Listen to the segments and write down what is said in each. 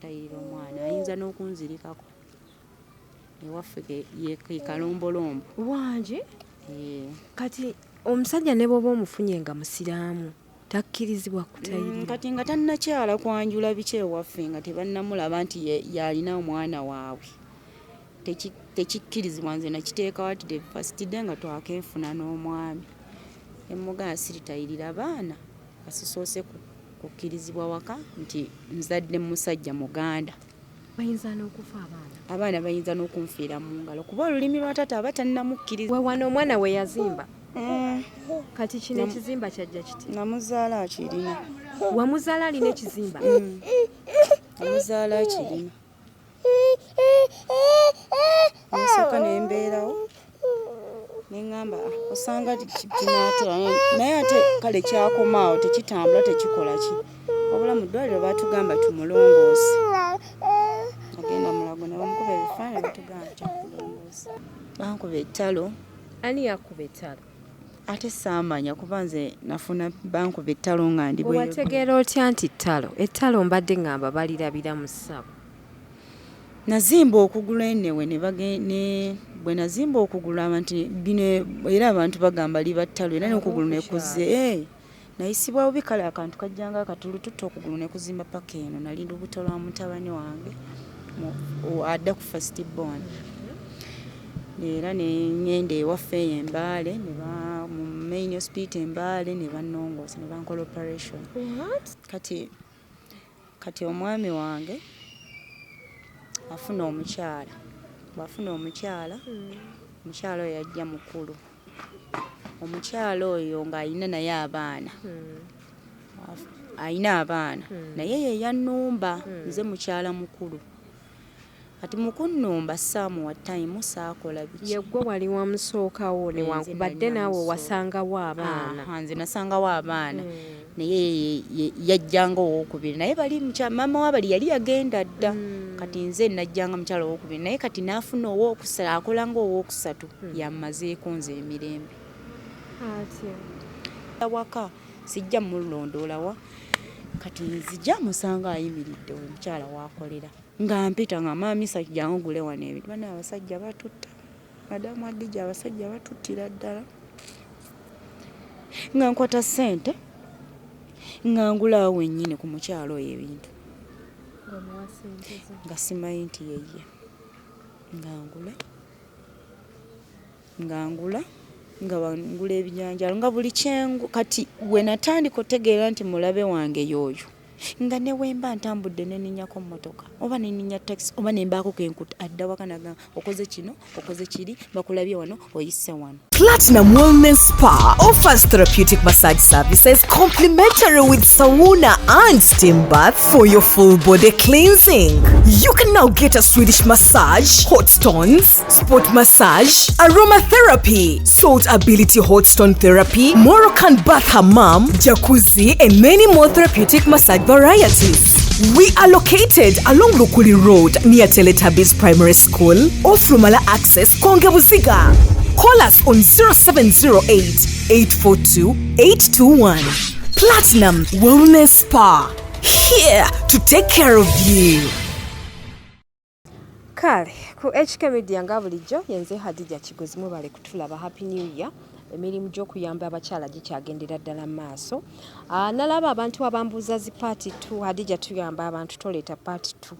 okutayirira omwana ayinza n'okunzirikako ewaffe ke kalombolombo wangi. Kati omusajja ne bw'oba omufunye nga musiraamu takkirizibwa kutayirira. Kati nga tannakyala kwanjula biki ewaffe nga tebannamulaba nti yalina omwana waabwe tekikkirizibwa. Nze nakiteeka watide first day nga twakenfuna n'omwami emmugaa siritayirira baana kasisoose kukkirizibwa waka nti nzadde musajja muganda. Bayinza n'okufa abaana bayinza n'okunfiira mu ngalo kuba olulimi lwa taata aba tannamukkiriza. Wewano omwana we yazimba. Kati kino ekizimba kyajja kiti? Namuzaala akirina. Wamuzaala alina ekizimba? Namuzaala akirina. Nsooka ne mbeerawo ne ŋŋamba osanga kinaatera naye ate kale kyakomaawo tekitambula tekikola ki. Wabula mu ddwaliro baatugamba tumulongoose. Agenda mulago ne bamukuba ebifaananyi batugamba kyakulongoosa. Bankuba ettalo. Ani yakuba ettalo? Ate saamanya kuba nze nafuna bankuba ettalo nga ndi bwe. Wategeera otya nti ttalo? Ettalo mbadde ngamba balirabira mu ssabo. Nazimba okugula ennewe ne bwe nazimba okugula abantu bino era abantu bagamba liba ttalo era n'okugulu ne kuzze. Nayisibwa bubi kale akantu kajjanga akatulu tutta okugulu ne kuzimba paka eno nali lubuto lwa mutabani wange adda ku first born. Era ne ngenda ewaffe eyo Embaale mu main hospital Embaale ne bannongoosa ne bankola operation. Kati omwami wange afuna omukyala. Bw'afuna omukyala, omukyala oyo yajja mukulu. Omukyala oyo ng'alina naye abaana. Alina abaana naye ye yannumba nze mukyala mukulu. Kati mu kunnumba saamuwa time saakola biki. Yeggwe wali wamusookawo newankubadde naawe wasangawo abaana. Nze nasangawo abaana naye yajjanga owookubiri naye bali maama wa bali yali yagenda dda. Kati nze najjanga mukyala owookubiri naye kati naafuna owookusatu akola ng'owookusatu yammazeeko nze emirembe. Waka sijja mulondoola kati nzija musanga ayimiridde omukyala waakolera nga mpita nga maami sajja ngule wano ebintu bana abasajja batutta madamu Adija abasajja batuttira ddala nga nkwata ssente nga ngulawo wennyini ku mukyala oyo ebintu nga simanyi nti yeye ngangula nga wangula ebijanjalo nga buli kyengu. Kati we natandika otegeera nti mulabe wange y'oyo nga ne wemba ntambudde neninyako mmotoka oba neninya taxi oba nembaako kenkuta adda waka naga okoze kino okoze kiri bakulabye wano oyise wano. Platinum Wellness Spa offers therapeutic massage services complimentary with sauna and steam bath for your full body cleansing. You can now get a Swedish massage, hot stones, sport massage, aromatherapy, salt ability hot stone therapy, Moroccan bath hammam, jacuzzi, and many more therapeutic massage varieties. We are located along Lukuli Road near Teletubbies Primary School or Frumala Access, Konge Maziga. Call us on 0708 842 821. Platinum Wellness Spa, here to take care of you. Kale ku HK Media nga bulijjo yenze Hadija Kigozi mubale kutulaba. Happy New Year. Emirimu gy'okuyamba abakyala gikyagendera ddala maaso. Nalaba abantu abambuuza zi part 2. Hadija tuyamba abantu toleeta part 2.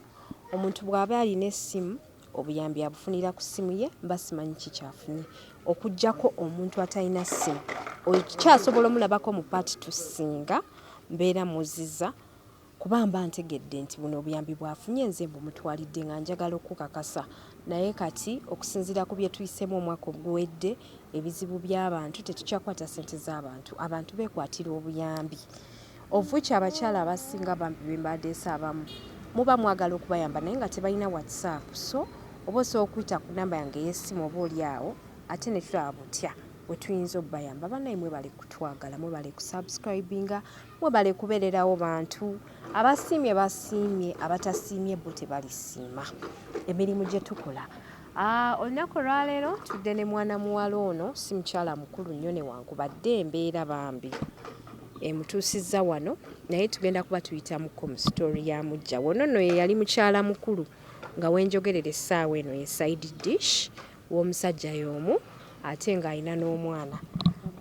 Omuntu bw'aba alina essimu obuyambi abufunira ku ssimu ye mba simanyi kikyafunye okuggyako omuntu atalina ssimu okyasobola omulabako mu part 2 singa mbeera muziza kuba mba ntegedde nti buno obuyambi bwafunye nze bumutwalidde nga njagala okukakasa naye kati okusinziira ku bye tuyisemu omwaka oguwedde ebizibu by'abantu tetukyakwata ssente z'abantu abantu beekwatira obuyambi ovuki abakyala abasinga bambi bembaddeesa abamu muba mwagala okubayamba naye nga tebalina WhatsApp so oba osobola okuyita ku namba yange y'essimu oba oli awo ate ne tulaba butya bwe tuyinza okubayamba. Bannaye mwebale kutwagala mwebale kusubscribinga mwebale kubeererawo bantu abasiimye basiimye abatasiimye bo tebalisiima emirimu gye tukola. Olunaku olwaleero tudde ne mwana muwala ono si mukyala mukulu nnyo newankubadde embeera bambi emutuusizza wano naye tugenda kuba tuyitamuko mu story ya mujja wono no ye yali mukyala mukulu nga wenjogerera essaawa eno ye side dish w'omusajja y'omu ate ng'alina n'omwana.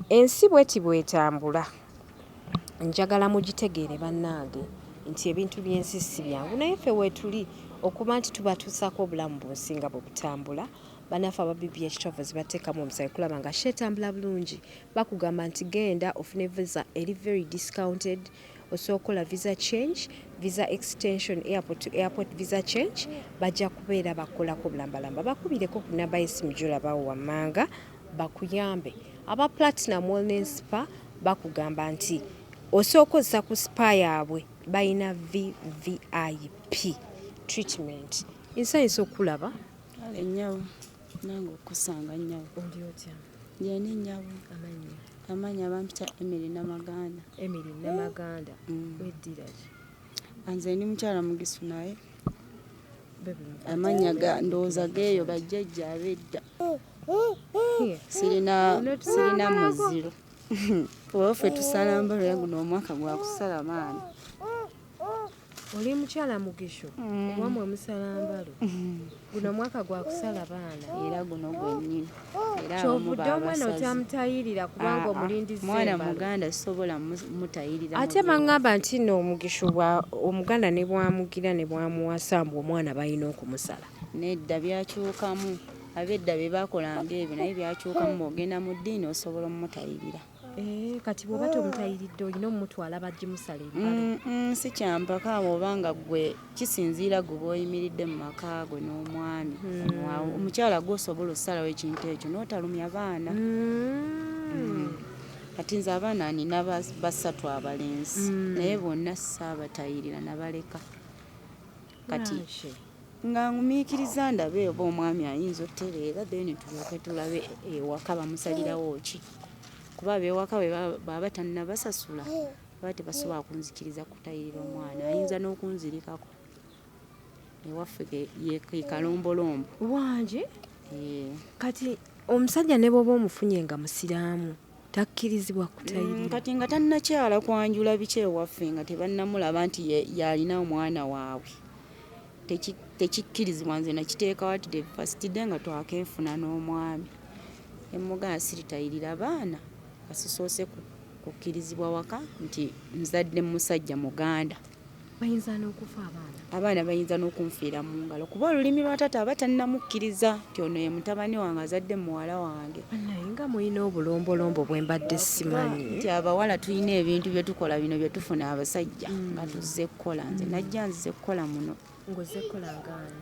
Ensi bweti bwetambula njagala mugitegeere bannange nti ebintu by'ensi si byangu naye ffe weetuli okuba nti tubatuusako obulamu bw'osinga bwe butambula. Bannaffe ababibi ekitovuzi bateekamu omusaayi kulaba nga kyetambula bulungi bakugamba nti genda ofune visa eri very discounted osobola okukola visa change visa extension airport to airport visa change bajja kubeera bakolako bulambalamba bakubireko ku namba y'essimu gy'olabawo wammanga bakuyambe. Aba platinum wellness spa bakugamba nti osobola okozesa ku spa yaabwe balina VVIP treatment. Nsanyusa okulaba Enyawo nange okusanga nyawo. oli otya? Yeni nyawo. Amanya bampita Emilly Namaganda. Emilly Namaganda. Weddira ki? Anze ndi mukyala mugisu naye. Amanya ndowooza geeyo bajjajja ab'edda. Sirina muziro. Waffe tusalamba lwe guno omwaka gwa kusala maana. Oli mukyala mugisho wamwe musalambalo guno mwaka gwa kusala baana Era guno gwennyini. kyovudde omwana otamutayirira kubanga omulindize mwana muganda sobola mutayirira. ate baŋŋamba nti no omugisho omuganda ne bwamugira ne bwamuwasa mbu omwana balina okumusala. Nedda byakyukamu ab'edda be bakolanga ebyo naye byakyukamu bw'ogenda mu ddiini osobola omutayirira. Kati bw'oba tomutayiridde olina omutwala bagimusala empale. Si kyampaka obanga gwe kisinziira gwe bw'oyimiridde mu maka gwe n'omwami. Omukyala gw'osobola okusalawo ekintu ekyo n'otalumya baana. Kati nze abaana nina basatu abalenzi naye bonna saabatayirira nabaleka. Kati nga ngumiikiriza ndabe oba omwami ayinza otereera then tulyoke tulabe ewaka bamusalirawo ki. Kuba ab'ewaka baba tannabasasula baba tebasobola kunzikiriza kutayirira omwana ayinza n'okunzirikako. Ewaffe ye kalombolombo wangi. Kati omusajja ne bw'oba omufunye nga musiraamu takkirizibwa kutayirira. Kati nga tannakyala kwanjula biki ewaffe nga tebannamulaba nti yalina omwana waabwe tekikkirizibwa. Nze nakiteeka watide fasitide nga twakeefuna n'omwami emmugana siritayirira baana basisoose kukkirizibwa waka nti nzadde musajja muganda. Bayinza n'okufa abaana bayinza n'okunfiira mu ngalo kuba olulimi lwa taata aba tannamukkiriza nti ono ye mutabani wange azadde muwala wange. naye nga mulina obulombolombo bwe mbadde simanyi nti abawala tulina ebintu bye tukola bino bye tufuna abasajja nga tuzze kukola. Nze najja nzize kukola muno. ng'ozze kukola ngaani?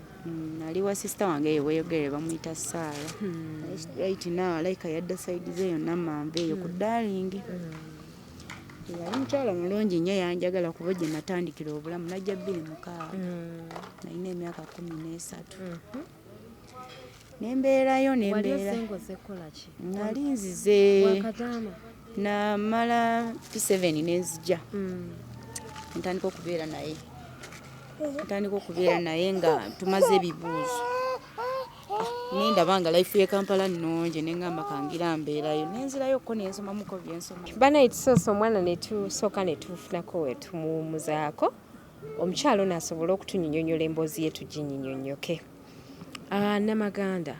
Ali wa sisita wange ye weeyogere bamuyita Saala. Right now alayika yadda sayidi ze yonna manva eyo ku Darling. Yali mukyala mulungi nnyo yanjagala kuba gye natandikira obulamu najja 26. Nalina emyaka 13. Nembeerayo nali nzize namala P7 nenzija ntandika okubeera naye nga tumaze ebibuuzo. Nendaba nga life ye Kampala nnungi nengamba kangira mbeerayo nenzirayo nensomamuko byensoma. Banayitusoosa omwana netusooka netufunako wetumuwumuzaako omukyalo naasobola okutunyinyonyola emboozi ye tuginyinyonyoke. Namaganda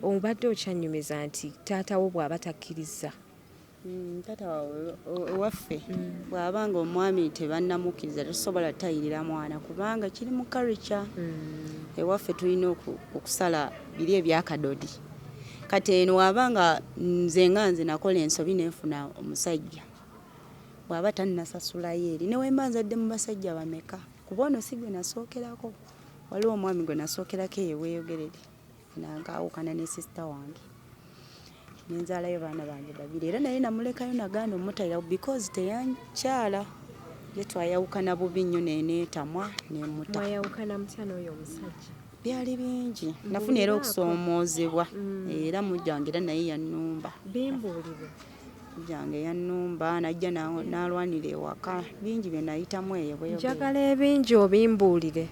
obadde okyanyumiza nti taatawo bw'aba takkiriza. Taata ewaffe bw'abanga omwami tebannamukkiriza tosobola tayirira mwana kubanga kiri mu culture. Ewaffe tulina okusala biri ebyakadodi. Kati eno wabanga nze nakola ensobi nenfuna omusajja bw'aba tannasasulayo eri newemba nzadde mu basajja bameka kuba ono si gwe nasookerako. Waliwo omwami gwe nasookerako eyo weeyogerere nankaawukana ne sisita wange nenzaalayo baana bange babiri era naye namulekayo nagaana omutayira because teyankyala ye twayawukana bubi nnyo neneetamwa nemuta. Mwayawukana mutya n'oyo omusajja? Byali bingi nafuna era okusoomoozebwa era mujjange era naye yannumba. Bimbuulire. Mujjange yannumba najja n'alwanira ewaka bingi bye nayitamu eyo bweyogere. Njagala ebingi obimbuulire.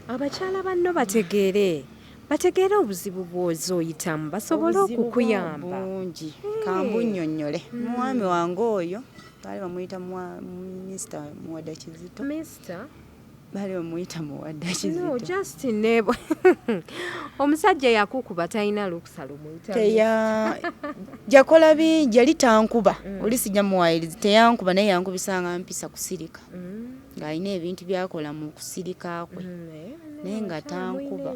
Abakyala banno bategeere bategeera obuzibu bw'ozooyitamu basobole okukuyamba bungi kambunnyonnyole mwami wange oyo baali bamuyita Mr. Muwadda Kizito baali bamuyita Muwadda Kizito no just nebo omusajja yakukuba talina lukusa lumuyita jakola bingi yali tankuba oli sijja muwayirizi teyankuba naye yankubisanga mpisa kusirika ng'alina ebintu byakola mu kusirika kwe naye nga tankuba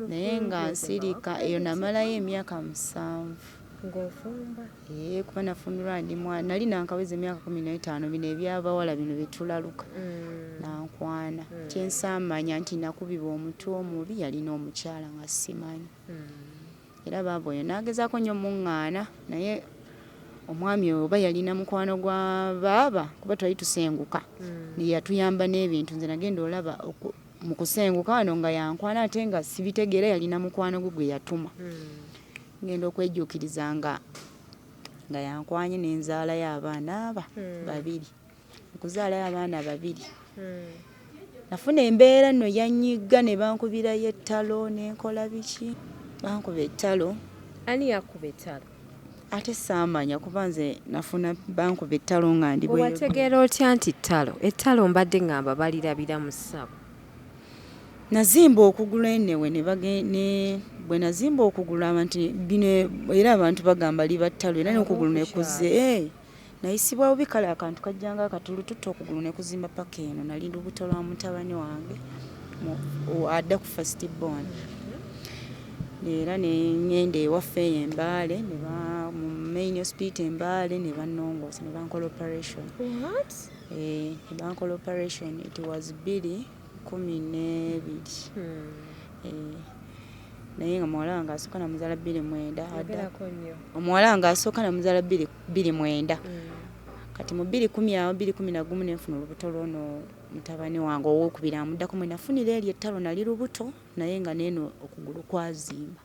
naye nga nsirika eyo namalayo emyaka 7 ng'ofumba kuba nafunirwa ndi mwana nali nankaweza emyaka 15 bino ebyabawala bino betulaluka nankwana kyensamanya nti nakubibwa omutwe omubi yalina omukyala nga simanyi era baaba oyo nagezaako nnyo muŋŋaana naye omwami oba yalina mukwano gwa baaba kuba twali tusenguka yatuyamba n'ebintu nze nagenda olaba mu kusenguka wano nga yankwana ate nga sibitegeera yalina mukwano gwe yatuma ngenda okwejjuukiriza nga yankwanye n'enzaalayo abaana babiri okuzaalayo abaana babiri nafuna embeera nno yanyiga ne bankubirayo ettalo n'enkola biki bankuba ettalo ani yakuba ettalo ate saamanya kuba nze nafuna bankuba ettalo nga ndi bwe wategeera otya nti ettalo mbadde ngamba balirabira mu ssabo nazimba okugulu enewe bwe nazimba okugulu abantu bino era abantu bagamba libattalo era n'okugulu nekuze nayisibwa bubi kale akantu kajjanga akatulu tutta okugulu nekuzimba paka eno nali lubuto lwa mutabani wange adda ku first born era nengenda ewaffe eyo Embaale mu main hospital Embaale ne bannongoosa ne bankola operation ne bankola operation it was 2012 naye nga muwala wange asooka namuzaala 29 omuwala wange asooka namuzaala 29 kati mu 2010 awo 2011 nenfuna olubuto lwono mutabani wange owokubiri amuddako mwe nafunira eri ettalo nali lubuto naye nga neeno okugulu kwazimba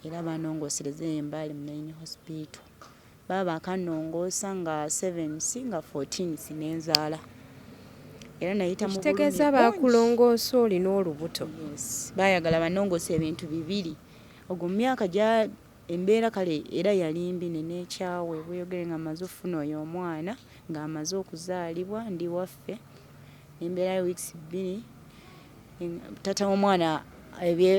era banongoosereza Embaale mu main hospital baba akanongoosa nga 7 si nga 14 si nenzaala era nayita mu kitegeeza bakulongoosa olina olubuto bayagala banongoosa ebintu bibiri ogwo mu myaka gya embeera kale era yali mbi nenekyawe bweyogere nga amaze ofuna oyo omwana ng'amaze okuzaalibwa ndi waffe embeera ya weeks 2 tata w'omwana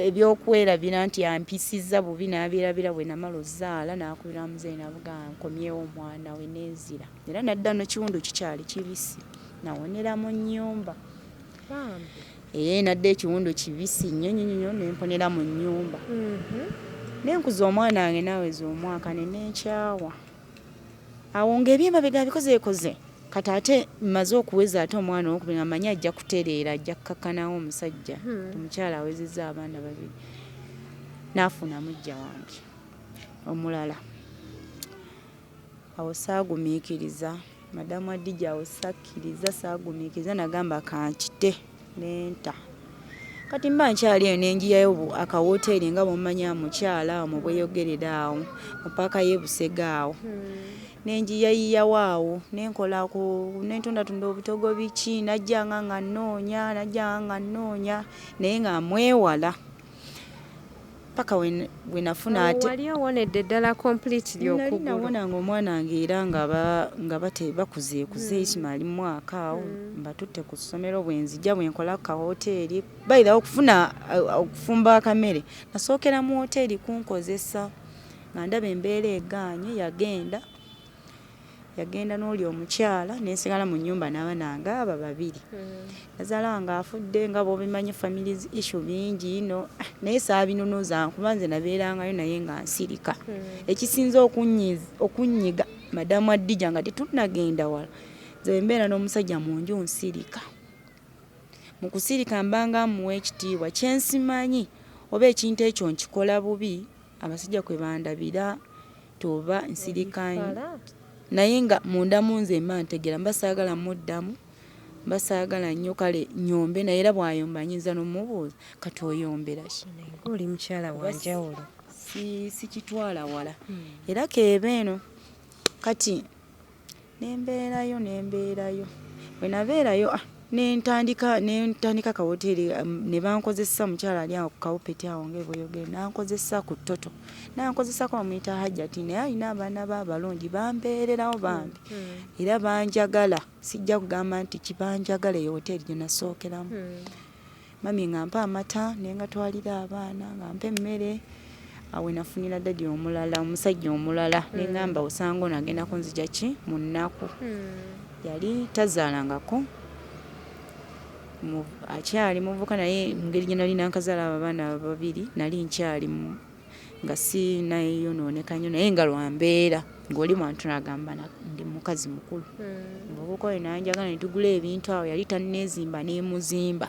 ebyokwerabira nti ampisizza bubi n'abirabira bwe namala ozaala n'akubira muzeeyi navuga nkomyewo omwana we neezira era nadda no kiwundu kikyali kibisi nawonera mu nnyumba nadda ekiwundu kibisi nnyo nemponera mu nnyumba nenkuza omwana wange naweza omwaka nenenkyawa awo ng'ebyemabega bikozeekoze kati ate mmaze okuweza ate omwana owokubiri amanyi ajja kutereera ajja kukakkanawo omusajja omukyala awezezza abaana babiri naafuna mujja wange omulala awo saagumiikiriza madamu Adija awo sakkiriza saagumiikiriza nagamba kankite nenta kati mba nkyali eyo nenjiyayo akawoteeri nga bwomanya mukyala awo mubweyogerera awo mupaka y'ebusega awo nenjiyayiyawo awo nentondatunda obutogo biki najjanga nga nnoonya naye nga mwewala paka we nafuna ate wali owonedde ddala completely okugulu nawona nga omwana wange era nga bakuzeekuze Ismail mwaka awo mbatutte ku ssomero bwenzijja bwenkola ku kawoteeri bayirawo okufumba akamere nasookera mu woteeri kunkozesa nga ndaba embeera egaanye yagenda n'oli omukyala nensigala mu nnyumba n'abaana abo babiri nazaala wange afudde nga bwobimanyi families issue bingi naye saabinonoza kuba nze nabeerangayo naye nga nsirika ekisinza okunyiga madamu Adija nga tetunagenda wala nze mbeera n'omusajja mu nju nsirika mu kusirika mbanga muwa ekitiibwa kyensimanyi oba ekintu ekyo nkikola bubi abasajja kwe bandabira toba nsirikanyi naye nga munda munze mba ntegera mbasaagala muddamu mbasaagala nnyo kale nyombe naye era bw'ayomba nyinza n'omubuuza kati oyombera ki oli mukyala wanjawulo sikitwala wala era keeba eno kati nembeerayo bwe nabeerayo nentandika ka hoteli ne bankozesa mukyala ali awo ku kawupeti awo ng'ebweyogere nankozesa ku ttoto nankozesako bamuyita hajjati naye alina abaana b'abalungi bambeererawo bambi era banjagala sijja kugamba nti kibanjagala eyo hoteli gye nasookeramu mami nga mpa amata naye nga twalira abaana nga mpa emmere awe nafunira ddadi omulala omusajja omulala neŋŋamba osanga ono agenda kunzija ki mu nnaku yali tazaalangako akyali muvuka naye ngeri gye nali nankazaala abaana babiri nali nkyali nga sinayonooneka nnyo naye nga lwambeera ng'oli mwantu nagamba ndi mukazi mukulu obuvuka oyo nanjagala ne tugula ebintu awo yali tanneezimba neemuzimba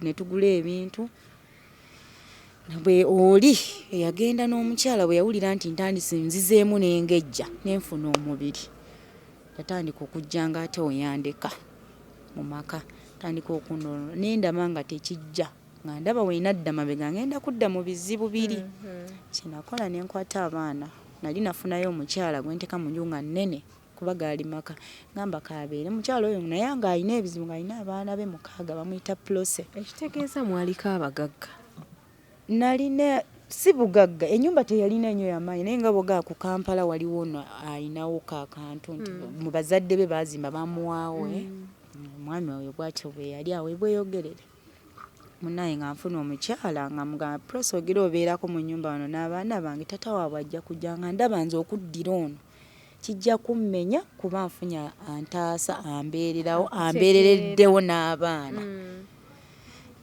ne tugula ebintu bwe oli eyagenda n'omukyala bwe yawulira nti ntandise nzizeemu n'engejja nenfuna omubiri yatandika okujjanga ate oyandeka mu maka tandika okunoono nendama nga tekijja nga ndaba weinadda mabega ngenda kudda mu bizibu biri kyenakola nenkwata abaana nali nafunayo omukyala gwe nteka mu nju nga nnene kuba gaali maka ngamba kabeere mukyala oyo naye nga alina ebizibu nga alina abaana be 6 bamuyita Plose. Ekitegeeza mwaliko abagagga? Nalina si bugagga ennyumba teyalina nnyo yamaanyi naye nga boga ku Kampala waliwo alinawo kakantu nti mu bazadde be baazimba bamuwaawo omwami oyo bwatyo bwe yali awo bweyogerere munaye nga nfuna omukyala nga mugamba Plose ogira obeerako mu nnyumba wano n'abaana bange tata waabwe ajja kujja nga ndaba nze okuddira ono kijja kummenya kuba nfunya antaasa ambeererawo ambeerereddewo n'abaana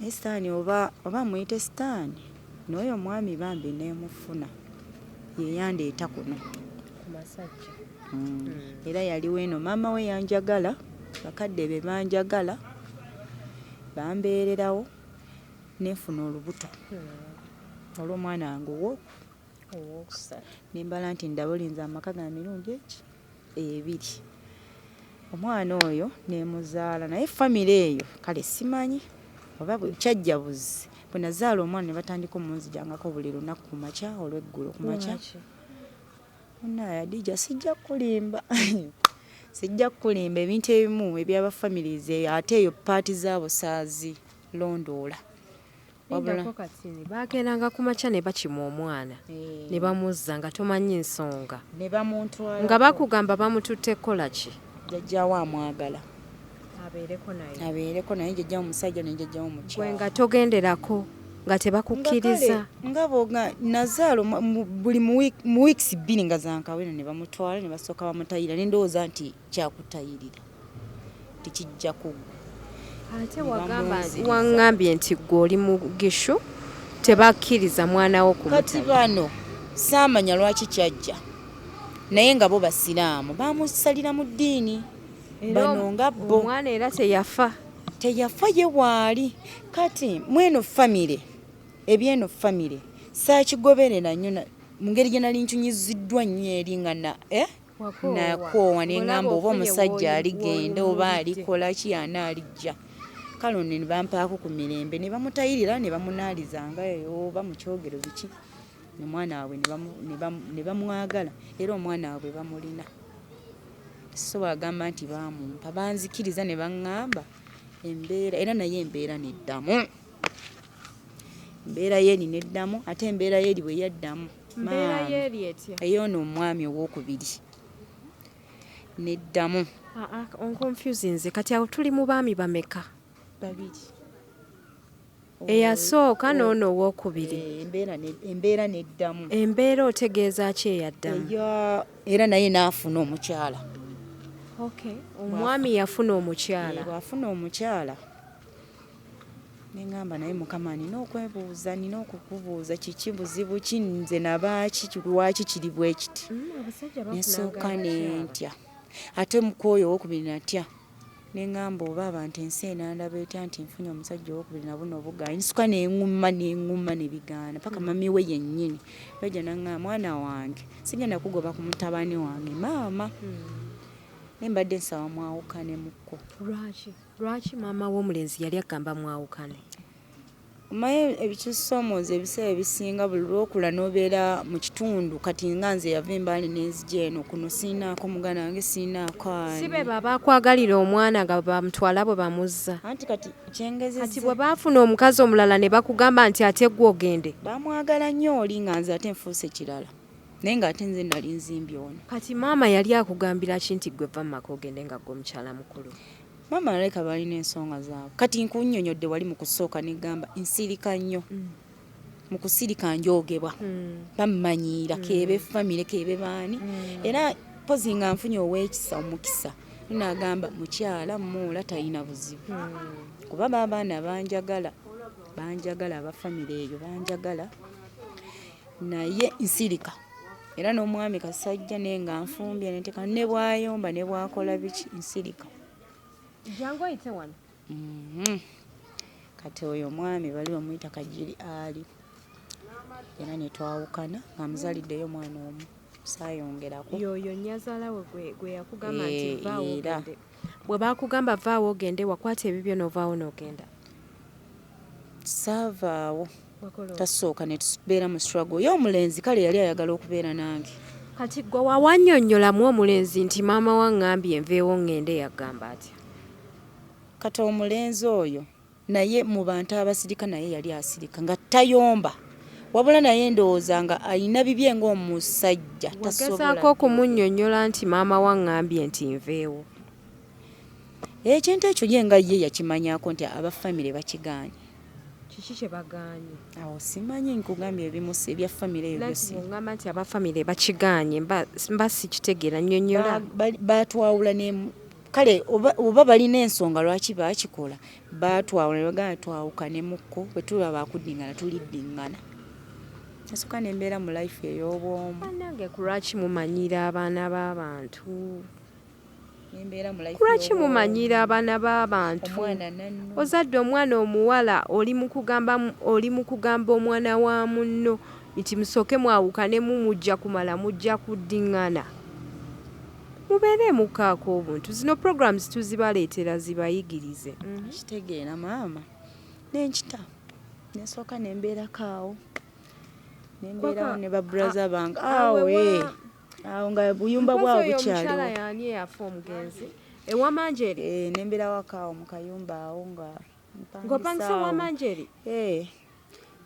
naye sitaani oba muyite sitaani n'oyo omwami bambi neemufuna yeyandeeta kuno ku masajja era yaliwo eno maama we yanjagala bakadde be banjagala bambeererawo nefuna olubuto olw'omwana wange ow'okusatu nembala nti ndaba olinza amaka ga mirundi ebiri omwana oyo nemuzaala naye famire eyo kale simanyi oba kyajja buzi bwe nazaala omwana ne batandika omunzijangako buli lunaku ku makya olw'eggulu ku makya munaye Adija sijja kulimba sijja kulimba ebintu ebimu ebyabafamilies ate eyo paati zaabusaazi londoola wabula bagendanga ku makya ne bakima omwana ne bamuzza nga tomanyi ensonga ne bamuntwala nga bakugamba bamututte kola ki jjajjaawo amwagala abeereko naye jjajjaawo omusajja ne jjajjaawo omukyala gwe nga togenderako nga tebakukkiriza nga boga nazaalo buli mu weeks 2 nga zankaweno ne bamutwala ne basooka bamutayira ne ndowooza nti kyakutayirira tekijja kugwa ate waŋŋambye nti gwe oli mu gishu tebakkiriza mwana wo kumutayira kati bano saamanya lwaki kyajja naye nga bo basiraamu bamusalira mu ddiini bano nga bo omwana era teyafa ye waali kati mweno famire ebyeno famire saakigoberera nnyo mu ngeri gye nali nkyunyiziddwa nnyo eri nga nakoowa neŋŋamba oba omusajja aligenda oba alikola ki anaalijja kale ono ne bampaako ku mirembe ne bamutayirira ne bamunaalizanga eyo oba mu kyogero biki omwana waabwe ne bamwagala era omwana waabwe bamulina so bagamba nti bamumpa banzikiriza ne baŋŋamba embeera era naye embeera neddamu embeera yeeri neddamu ate embeera yeeri bwe yaddamu eyoono omwami owokubiri neddamu onconfusinze kati awo tuli mu baami bameka babiri eyasooka n'ono owokubiri embeera neddamu embeera otegeeza ki eyaddamu era naye naafuna omukyala omwami yafuna omukyala bwafuna omukyala neŋŋamba naye mukama nina okwebuuza nina okukubuuza kiki buzibu ki nze nabaaki lwaki kiri bwe kiti nesooka nentya ate mukooyo owokubiri natya neŋŋamba oba abantu ensi enandaba etya nti nfunye omusajja owokubiri nabuno obugaanyi nsuka neŋŋuma nebigaana paka mami we yennyini bajja naŋŋamba mwana wange sigenda kugoba ku mutabani wange maama nembadde nsaba mwawukane mukko lwaki maama w'omulenzi yali agamba mwawukane Omaye ebikisoomooza ebiseera ebisinga buli lwokula n'obeera mu kitundu kati nga nze yava embaali n'enzija eno kuno siinaako muganda wange siinaako ani. Si be baba akwagalira omwana nga bamutwala bwe bamuzza. Anti kati kyengezezza. Kati bwe baafuna omukazi omulala ne bakugamba nti ate gwe ogende. Bamwagala nnyo oli nga nze ate nfuuse kirala. Naye ng'ate nze nali nzimbye ono. Kati maama yali akugambira ki nti gwe va mu maka ogende nga gwe omukyala mukulu? Maama naleka balina ensonga zaabwe. Kati nkunnyonnyodde wali mu kusooka n'egamba nsirika nnyo. Mu kusirika njogebwa. Bammanyiira keebe famire keebe baani. Era pozi nga nfunye ow'ekisa omukisa. N'agamba mukyala muula talina buzibu. Kuba baabaana banjagala. Banjagala abafamire eyo banjagala. Naye nsirika. Era n'omwami Kasajja naye nga nfumbye neteka ne bwayomba ne bwakola biki nsirika. Jangu oyite wano. Kati oyo omwami bali bamuyita Kajiri ali. Era ne twawukana nga muzaliddeyo omwana omu. Saayongerako. Yoyo nnyazaala we gwe yakugamba nti vaawo ogende. Bwe baakugamba vaawo ogende wakwata ebibyo n'ovaawo n'ogenda. Saavaawo. Tasooka ne tubeera mu struggle. Ye omulenzi kale yali ayagala okubeera nange. Kati gwe wawannyonnyolamu omulenzi nti maama wangambye nveewo ngende yagamba atya? Kati omulenzi oyo naye mu bantu abasirika naye yali asirika nga tayomba. Wabula naye ndowooza nga alina bibye ng'omusajja tasobola. Wagezaako okumunnyonnyola nti maama wangambye nti nveewo. Ekintu ekyo ye nga ye yakimanyaako nti abafamire bakigaanye. Kiki kye bagaanye? Awo simanyi nkugambye ebimusi ebya famire eyo byosi. Ngamba nti abafamire bakigaanye mba sikitegeera nnyonnyola. Baatwawula ne kale oba balina ensonga lwaki baakikola baatwawula ne bagamba twawukanemukko bwe tuba baakuddingana tuliddingana. Nasooka ne mbeera mu life ey'obwomu. Bannange ku lwaki mumanyira abaana b'abantu? Ku lwaki mumanyira abaana b'abantu? Ozadde omwana omuwala oli mu kugamba omwana wa munno nti musooke mwawukanemu mujja kumala mujja kuddingana. Mubeere mukaako obuntu. Zino programs tuzibaleetera zibayigirize. Kitegeera maama. Nenkita. Nesooka ne mbeerako awo. Ne mbeerawo ne babraza bange. Awo nga buyumba bwawo bukyaliwo. Omukyala yaani eyafa omugenzi? Ewa Manjeri? Ne mbeera waka mu kayumba awo nga ng'opangisa wa Manjeri?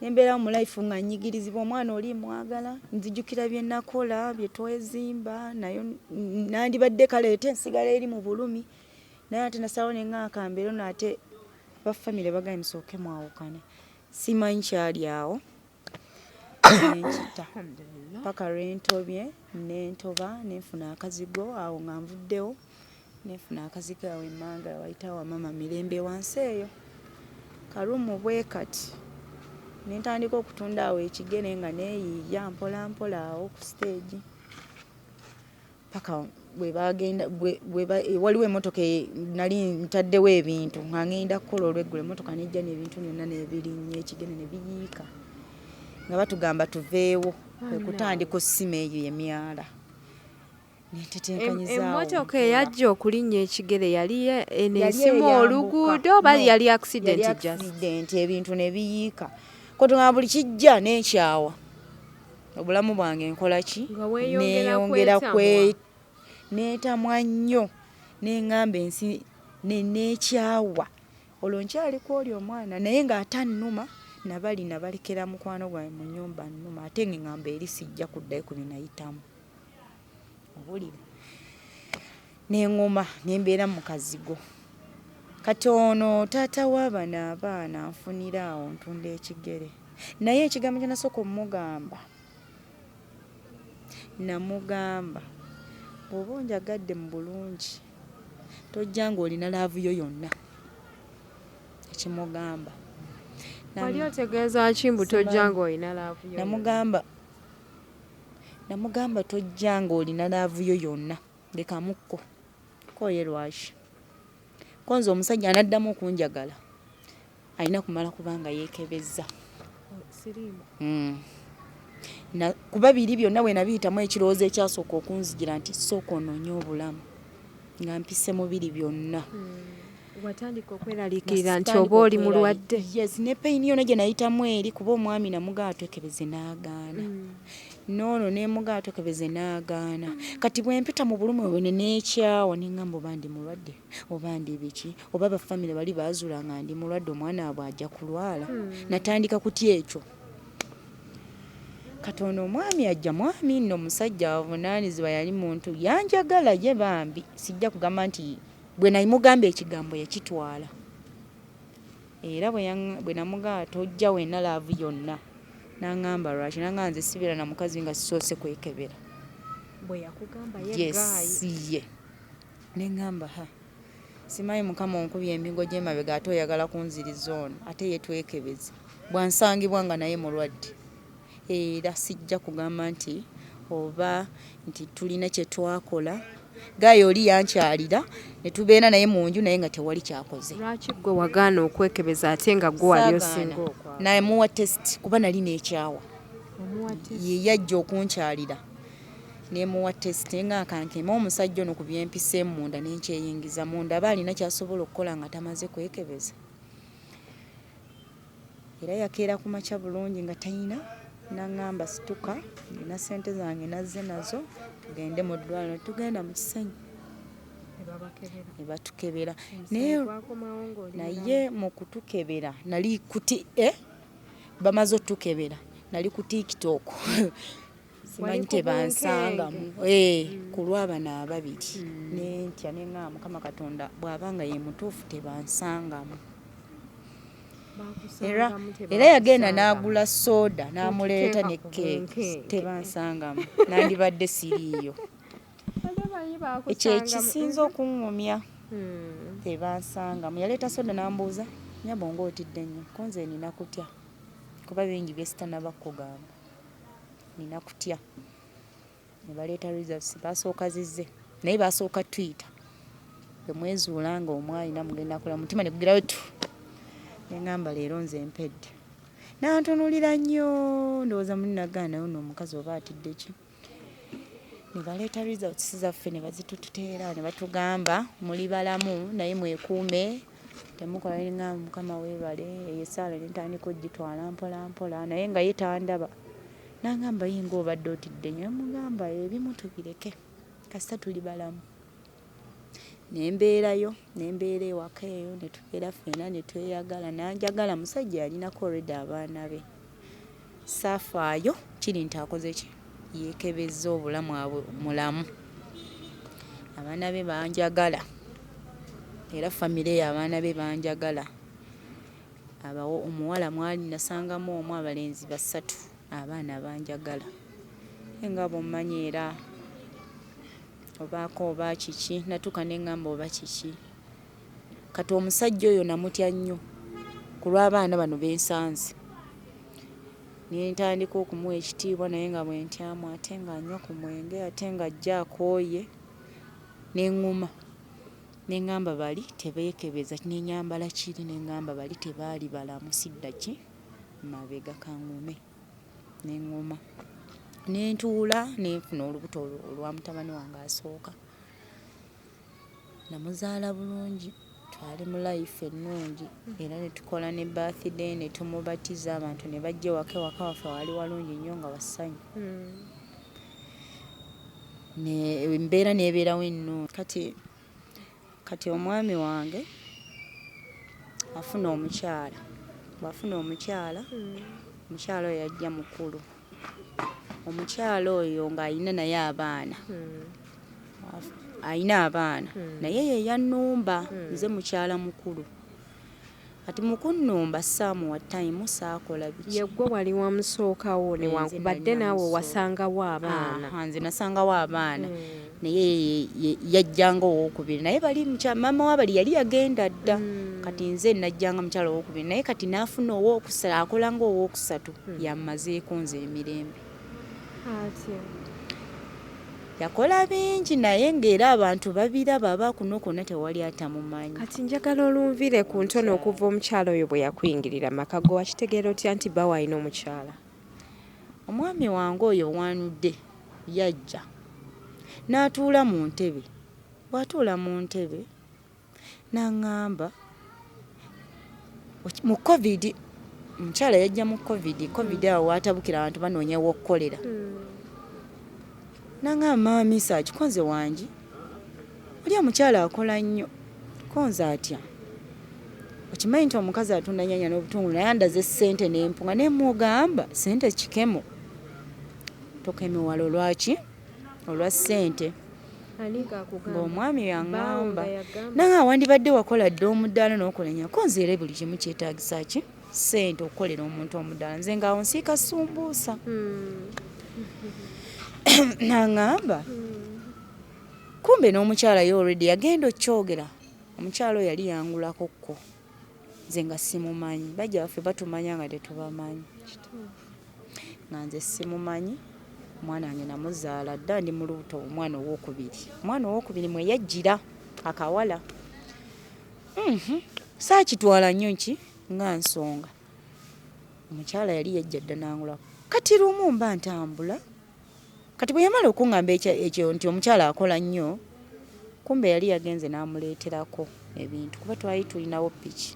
Ne mbeerawo mu life nga nnyigirizibwa omwana oli mwagala. Nzijukira bye nakola bye twezimba nayo nandibadde kaleete ensigala eri mu bulumi. Naye ate nasalawo ne ŋŋaaka mbeera ono ate bafamire bagaye musooke mwawukane. Simanyi kyali awo. Nenkita. Paka lwentobye nentoba nenfuna akazigo awo nga nvuddewo nenfuna akazigo awo emmanga wayita wa mama Mirembe wansi eyo kalumu bwe kati nentandika okutunda awo ekigere nga neeyiiya mpola mpola awo ku stage paka bwe bagenda waliwo emmotoka nali ntaddewo ebintu nga ngenda kukola olweggulo emmotoka nejja n'ebintu byonna n'ebirinnye ekigere ne biyiika nga batugamba tuveewo kutandika ossima eyo emyala netetenkanyizaawo. Emmotoka eyajja okulinnya ekigere yali eneesima oluguudo oba yali accident? Accident, ebintu ne biyiika kotugamba buli kijja n'ekyawa obulamu bwange nkola ki neeyongera neetamwa nnyo neŋŋamba ensi neekyawa olwo nkyaliko oli omwana naye ng'atannuma nabali nabalekera mukwano gwange mu nnyumba nnuma ate ng'eŋŋamba eri sijja kuddayo ku binayitamu obulira neŋŋuma nembeera mu kazigo kati ono taata w'abano abaana nfunira awo ntunda ekigere naye ekigambo kye nasooka namugamba bw'oba onjagadde mu bulungi tojja ng'olina laavuyo yonna ekimugamba. Wali otegeeza ki mbu tojja ng'olina laavuyo? Namugamba tojja ng'olina laavuyo yonna lekamukko koye lwaki konza omusajja anaddamu okunjagala alina kumala kubanga yeekebezza. Kuba biri byonna bwe nabiyitamu ekirowoozo ekyasooka okunzijira nti sooka onoonye obulamu nga mpise mu biri byonna watandika okweraliikirira nti oba oli mulwadde. Yes, ne pain yona gye nayitamu eri kuba omwami namugaa twekebeze n'agaana. Noono ne mugaa twekebeze n'agaana. Kati bwe mpita mu bulumu bwe neekyawa ne ngamba oba ndi mulwadde oba ndi biki oba bafamile bali baazula nga ndi mulwadde omwana waabwe ajja kulwala. Natandika kutya ekyo. Katono omwami ajja mwami nno musajja avunaanyizibwa yali muntu yanjagala ye bambi sijja kugamba nti bwe nayimugamba ekigambo yakitwala. Era bwe namugaa tojja wenna laavu yonna n'angamba lwaki n'angamba nze sibeera na mukazi nga sisoose kwekebera. Bwe yakugamba ye gaayi. Ye ne ngamba simanyi mukama onkubye emigo gy'emabega ate oyagala kunziriza ono ate ye twekebeze bwansangibwa nga naye mulwadde. Era sijja kugamba nti oba nti tulina kye twakola gaayi oli yankyalira ne tubeera naye mu nju naye nga tewali kyakoze. Lwaki gwe wagaana okwekebeza ate nga gwe wali osinga okwa? Namuwa test kuba nali neekyawa. Ye yajja okunkyalira nemuwa test nga akankema omusajja ono ku byempise munda n'enkyeyingiza munda aba alina kyasobola okukola nga tamaze kwekebeza. Era yakeera ku makya bulungi nga talina n'angamba situka nina ssente zange nazze nazo tugende mu ddwaliro tugenda mu kisenyi ne batukebera naye mu kutukebera nali kuti bamaze otukebera nali ku TikTok simanyi tebansangamu ku lw'abano ababiri nentya neŋŋamba Mukama Katonda bw'abanga ye mutuufu tebansangamu. Era yagenda n'agula soda n'amuleeta ne keeki tebansangamu nandibadde siriiyo. Ekyo ekisinza okuŋŋumya tebansangamu. Yaleeta soda n'ambuuza nyabo ng'otidde nnyo ko nze nina kutya kuba bingi bye sitanaba kugamba nina kutya. Ne baleeta results basooka zizze naye basooka twita bwe mwezuula nga omwalina mugenda kola mutima ne gugirawo tu. Neŋŋamba leero nze mpedde. N'antunulira nnyo ndowooza muli nagaana naye ono omukazi oba atidde ki. Ne baleeta results zaffe ne bazituteera ne batugamba muli balamu naye mwekuume temukola. Neŋŋamba Mukama weebale eyo essaala ne ntandika ogitwala mpola mpola naye nga ye tandaba. N'angamba ye ng'obadde otidde nnyo. Mugamba ebimu tubireke kasita tuli balamu. Nembeerayo nembeera ewaka eyo ne tubeera ffenna ne tweyagala n'anjagala. Musajja yalinako already abaana be saafaayo kiri nti akoze ki yeekebezza obulamu abwe mulamu. Abaana be banjagala era famire ye abaana be banjagala. Omuwala mwali nasangamu omu abalenzi 3 abaana banjagala. Nga bw'omanyi era obaako oba kiki natuuka neŋŋamba oba kiki. Kati omusajja oyo namutya nnyo ku lw'abaana bano bensanze. Ne ntandika okumuwa ekitiibwa naye nga bwe ntyamu ate nga anywa ku mwenge ate nga ajja akooye neŋŋuma. Neŋŋamba bali tebeekebeza nenyambala kiri neŋŋamba bali tebaali balamu sidda ki mabega kangume neŋŋuma. Nentuula nenfuna olubuto olwa mutabani wange asooka. Namuzaala bulungi twali mu life ennungi era ne tukola ne birthday ne tumubatiza abantu ne bajja ewaka waffe wali walungi nnyo nga wassanyu. Embeera n'ebeerawo ennungi. Kati omwami wange afuna omukyala. Bw'afuna omukyala omukyala oyo yajja mukulu. Omukyala oyo ng'ayina naye abaana. Ayina abaana naye ye yannumba nze mukyala mukulu. Kati mu kunnumba saamuwa time saakola biki. Ye gwe wali wamusookawo newankubadde naawe wasangawo abaana. Nze nasangawo abaana naye yajjanga owookubiri naye bali maama wa bali yali yagenda dda. Kati nze najjanga mukyala owookubiri naye kati n'afuna owookusatu akola nga owookusatu yammazeeko nze emirembe. Yakola bingi naye ng'era abantu babiraba abakuno kwonna tewali atamumanyi. Kati njagala olunvire ku ntono okuva omukyala oyo bwe yakuyingirira amaka go wakitegeera otya nti bawa alina omukyala? Omwami wange oyo wanudde yajja n'atuula mu ntebe. Bw'atuula mu ntebe n'aŋŋamba mu covid omukyala yajja mu covid awo waatabukira abantu banoonya w'okkolera n'aŋŋamba maama Miisa akikonze wangi oli omukyala akola nnyo konze atya okimanyi nti omukazi atunda nnyaanya n'obutungulu naye andaze ssente n'empunga naye mugamba ssente kikemo tokemewala olwaki olwa ssente ng'omwami yaŋŋamba nange wandibadde wakola dde omudaala n'okola nnyo konze era buli kimu kyetaagisa ki ssente okukolera omuntu omudaala nze ngaawo nsiika sumbuusa n'aŋŋamba kumbe n'omukyala yo already yagenda okyogera omukyala oyo yali yangulakokko nze nga simumanyi bajja baffe batumanya nga tetubamanyi nga nze simumanyi omwana wange namuzaala dda ndi mu lubuto omwana owokubiri mwe yajjira akawala saakitwala nnyo nki nga nsonga omukyala yali yajja dda nangulako kati lumu mba ntambula kati bwe yamala okuŋŋamba ekyo nti omukyala akola nnyo kumbe yali yagenze n'amuleeterako ebintu kuba twali tulinawo piki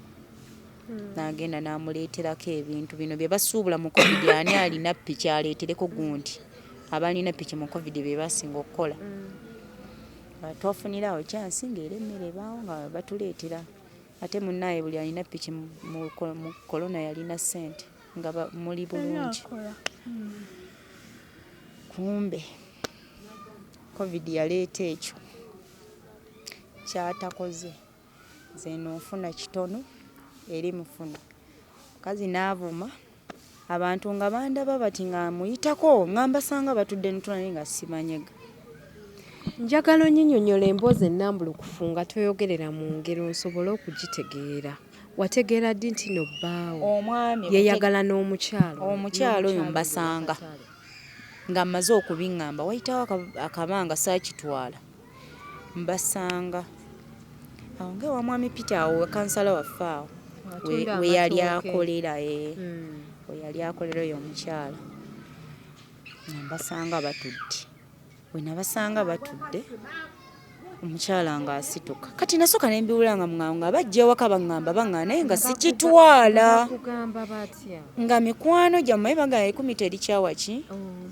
n'agenda n'amuleeterako ebintu bino bye basuubula mu covid ani alina piki aleetereko gundi abalina piki mu covid bye basinga okukola twafunira awo kyansi ng'era emmere baawo nga batuleetera ate munnaaye buli alina piki mu korona yalina ssente nga muli bulungi kumbe covid yaleeta ekyo kyatakoze nze nonfuna kitono eri mufuna mukazi n'avuma abantu nga bandaba bati nga muyitako nga mbasanga batudde ntunani nga simanyega njagala onnyinyonnyola emboozi ennambulukufu nga toyogerera mu ngero nsobole okugitegeera wategeera ddi nti no bbaawo omwami yeyagala n'omukyalo oyo mbasanga nga mmaze okubiŋŋamba wayitawo akabanga saakitwala mbasanga awo ngaewa mwami Peter awo kansala waffe awo we yali akolera we yali akolera oyo omukyala mbasanga batudde we nabasanga batudde omukyala ng'asituka kati nasooka ne mbiwulira nga muŋŋawo nga bajja ewaka baŋŋamba naye nga sikitwala nga mikwano gyammwe bagamba 10 terikyawa ki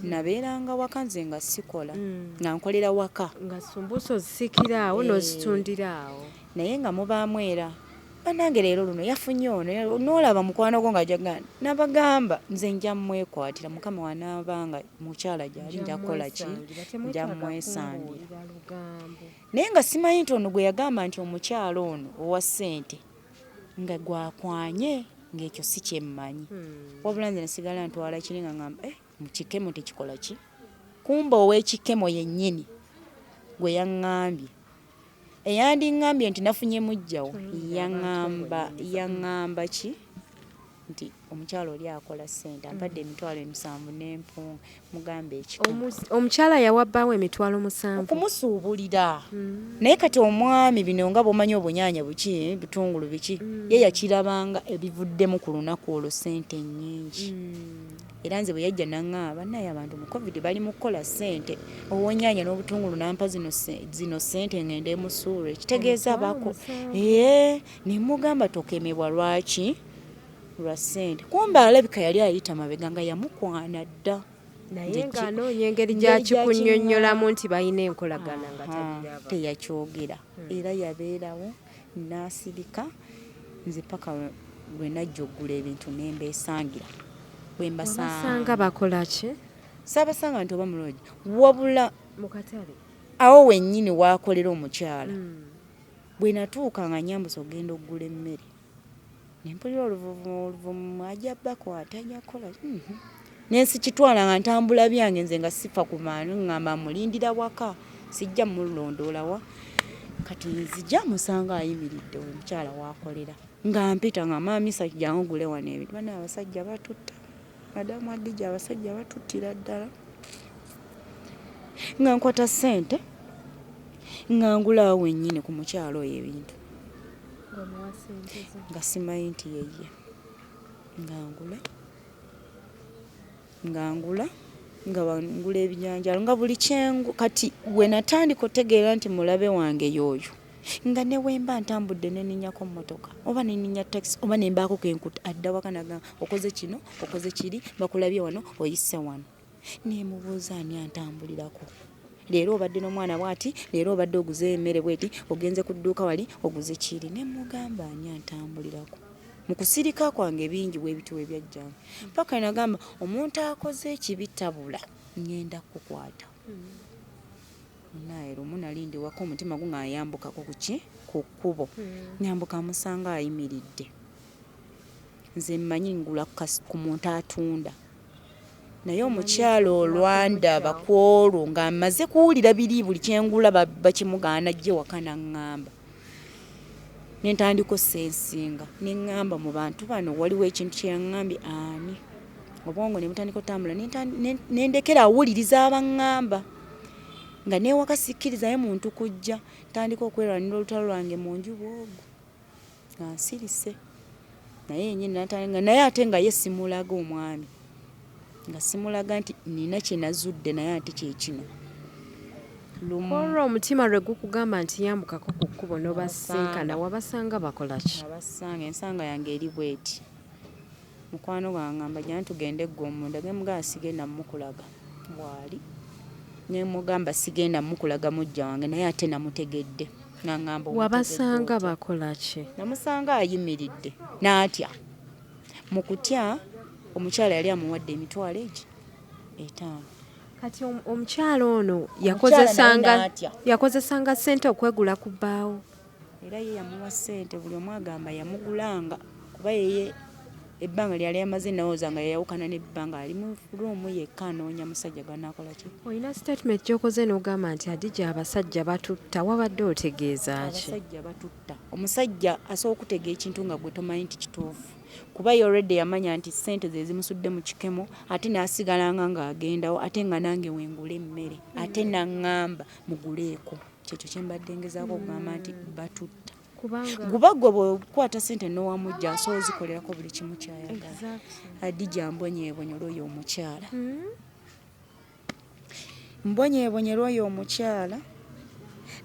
nabeeranga waka nze nga sikola nga nkolera waka nga sumbuusa ozisikira awo n'ozitundira awo naye nga mubaamu era bannange leero luno yafunye ono n'olaba mukwano gwo nga jagana nabagamba nze nja mmwekwatira mukama wanaabanga mukyala gyali njakola ki nja mmwesangira naye nga simanyi nti ono gwe yagamba nti omukyala ono owa ssente nga gwakwanye ng'ekyo si kyemmanyi wabula nze nasigala ntwala kiri nga ngamba mu kikemo tekikola ki kumba ow'ekikemo yennyini gwe yaŋŋambye eyandiŋŋambye nti nafunye mujjawo yaŋŋamba ki nti omukyala oli akola ssente ampadde 7,000 n'empunga mugamba ekikemo omukyala yawa bbaawe 7,000 okumusuubulira naye kati omwami bino nga bwomanyi obunyaanya buki bitungulu biki ye yakirabanga ebivuddemu ku lunaku olwo ssente nnyingi era nze bwe yajja naŋŋamba naye abantu mu covid bali mu kukola ssente obunyaanya n'obutungulu nampa zino ssente ngende musuule kitegeeza bako ne mugamba tokemebwa lwaki lwa ssente kumbe alabika yali ayita mabega nga yamukwana dda naye ng'anoonya engeri gyakikunnyonnyolamu nti balina enkolagana nga teyakyogera era yabeerawo n'asirika nze paka lwe najja oggula ebintu nembeesangira bwe mbasanga bakola ki saabasanga nti oba mulungi wabula mu katale awo wennyini waakolera omukyala bwe natuuka nga nyambuza ogenda oggula emmere nempulira oluvumu ajja bakwata ajja kukola nensikitwala nga ntambula byange nze nga sifa ku maanu ngamba mulindira waka sijja mulondoola kati nzija musanga ayimiridde omukyala waakolera nga mpita nga maamisa jangu ogule wano ebintu bana abasajja batutta madamu Adija abasajja batuttira ddala nga nkwata ssente nga ngulawo wennyini ku mukyalo oyo ebintu nga simanyi nti yeye ngangula nga wangula ebinjanjalo nga buli kyengu kati we natandika otegeera nti mulabe wange y'oyo nga ne wemba ntambudde neninyako mmotoka oba neninya taxi oba nembaako kenkuta adda waka naga okoze kino okoze kiri bakulabye wano oyise wano nemubuuza ani antambulirako leero obadde n'omwana bwati leero obadde oguze emmere bweti ogenze ku dduuka wali oguze kiri nemugamba ani antambulirako mu kusirika kwange bingi weebituwa ebyajjange paka nagamba omuntu akoze ekibitabula ngenda kukwata naye lumu nalindi wako omutima guŋŋayambukako ku kkubo nyambuka amusanga ayimiridde nze mmanyi ngula ku muntu atunda naye omukyalo olwandaba ku olwo ng'amaze kuwulira biri buli kyengula bakimugaana ajje waka naŋŋamba nentandika osensinga neŋŋamba mu bantu bano waliwo ekintu kyeyaŋŋambye ani obwongo ne butandika otambula nendekera awuliriza abaŋŋamba nga newaka sikkirizayo muntu kujja ntandika okwerwanira olutalo lwange mu nju bwogwo nga nsirise naye yenyini natanga naye ate nga ye simulaga omwami nga simulaga nti nina kye nazudde naye ate kyekino olwo omutima lwe gukugamba nti yambukako ku kkubo n'obasenkana wabasanga bakola ki abasanga ensanga yange eri bweti mukwano gwangamba jana tugende eggomunda gemugamba sigenda mukulaga bwali nemugamba sigenda mukulaga mujja wange naye ate namutegedde ngamba wabasanga bakola ki namusanga ayimiridde n'atya mu kutya omukyala yali amuwadde emitwalo egi 5 kati omukyala ono yakozesanga ssente okwegula ku bbaawo era ye yamuwa ssente buli omu agamba yamugulanga kuba yeye ebbanga lyali amaze nawooza nga yayawukana n'ebbanga ali mu ruumu yekka anoonya musajja ganakola ki olina statement gyokoze n'ogamba nti adija abasajja batutta wabadde otegeeza ki abasajja batutta omusajja asobola okutegeera ekintu nga gwe tomanyi nti kituufu kuba ye already yamanya nti ssente ze zimusudde mu kikemo ate n'asigalanga ng'agendawo ate nga nange wengula emmere ate naŋŋamba muguleeko kyekyo kyembadde ngezaako okugamba nti batutta guba gwe bwekwata ssente n'owamujja asobola ozikolerako buli kimu kyayagala adija mbonyeebonyera oyo omukyala mbonyeebonyera oyo omukyala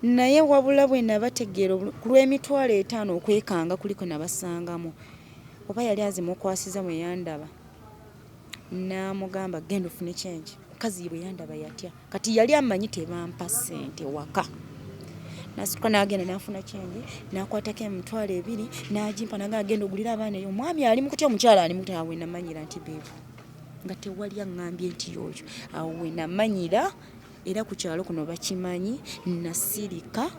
naye wabula bwe nabategeera ku lw'emitwalo 5 okwekanga kuliko nabasangamu oba yali azimukwasiza mwe yandaba namugamba genda ofune change mukazi bwe yandaba yatya kati yali amanyi tebampa ssente waka nasituka n'agenda n'afuna change n'akwatako emitwalo 2 n'agimpa naga agenda ogulira abaana eyo omwami ali mu kutya omukyala ali mu kutya awe namanyira nti beevu nga tewali aŋŋambye nti yoyo awe namanyira era ku kyalo kuno bakimanyi nasirika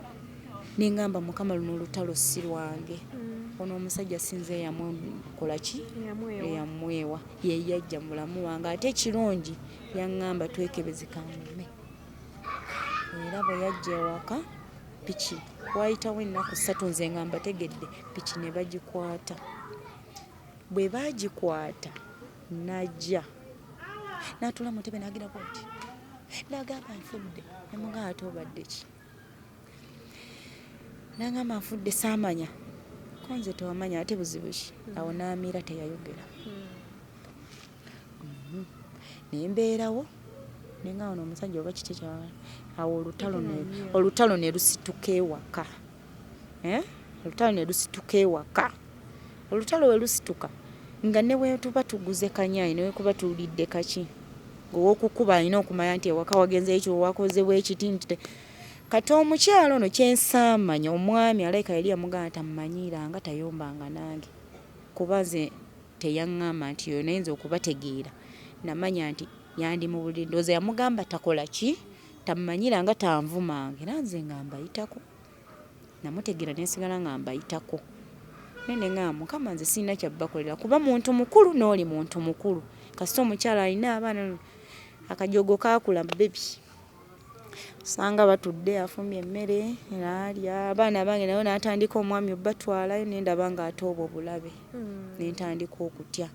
n'engamba mukama luno olutalo si lwange ono omusajja sinze yamukola ki yamwewa ye yajja mulamu wange ate ekirungi yaŋŋamba twekebezekamume era bwe yajja ewaka piki wayitawo ennaku 3 nze nga mbategedde piki ne bagikwata bwe bagikwata najja n'atula mu ntebe n'agira bwoti n'agamba nfudde nemugamba ate obadde ki n'agamba nfudde saamanya konze tewamanya ate buzibu ki awo n'amiira teyayogera nembeerawo nenga ono omusajja oba kiti kya awo olutalo ne lusituka ewaka olutalo ne lusituka ewaka olutalo we lusituka nga ne bwe tuba tuguze kanyayi ne kuba tulidde kaki ng'owokukuba alina okumanya nti ewaka wagenzeyo ekyo wakozewo ekiti nti kati omukyalo ono kyensaamanya omwami alayika yali yamugamba tammanyiranga tayombanga nange kuba nze teyaŋŋamba nti oyo nayinza okubategeera namanya nti yandi mu buliri ndowooza yamugamba takola ki tammanyiranga tanvumange era nze nga mbayitako namutegeera nensigala nga mbayitako nene nga mukama nze sirina kyabbakolera kuba muntu mukulu n'oli muntu mukulu kasita omukyala alina abaana akajogo kaakula bebi sanga batudde afumbye emmere naalya abaana bange nayo n'atandika omwami obatwalayo nendaba nga ate obwo bulabe nentandika okutya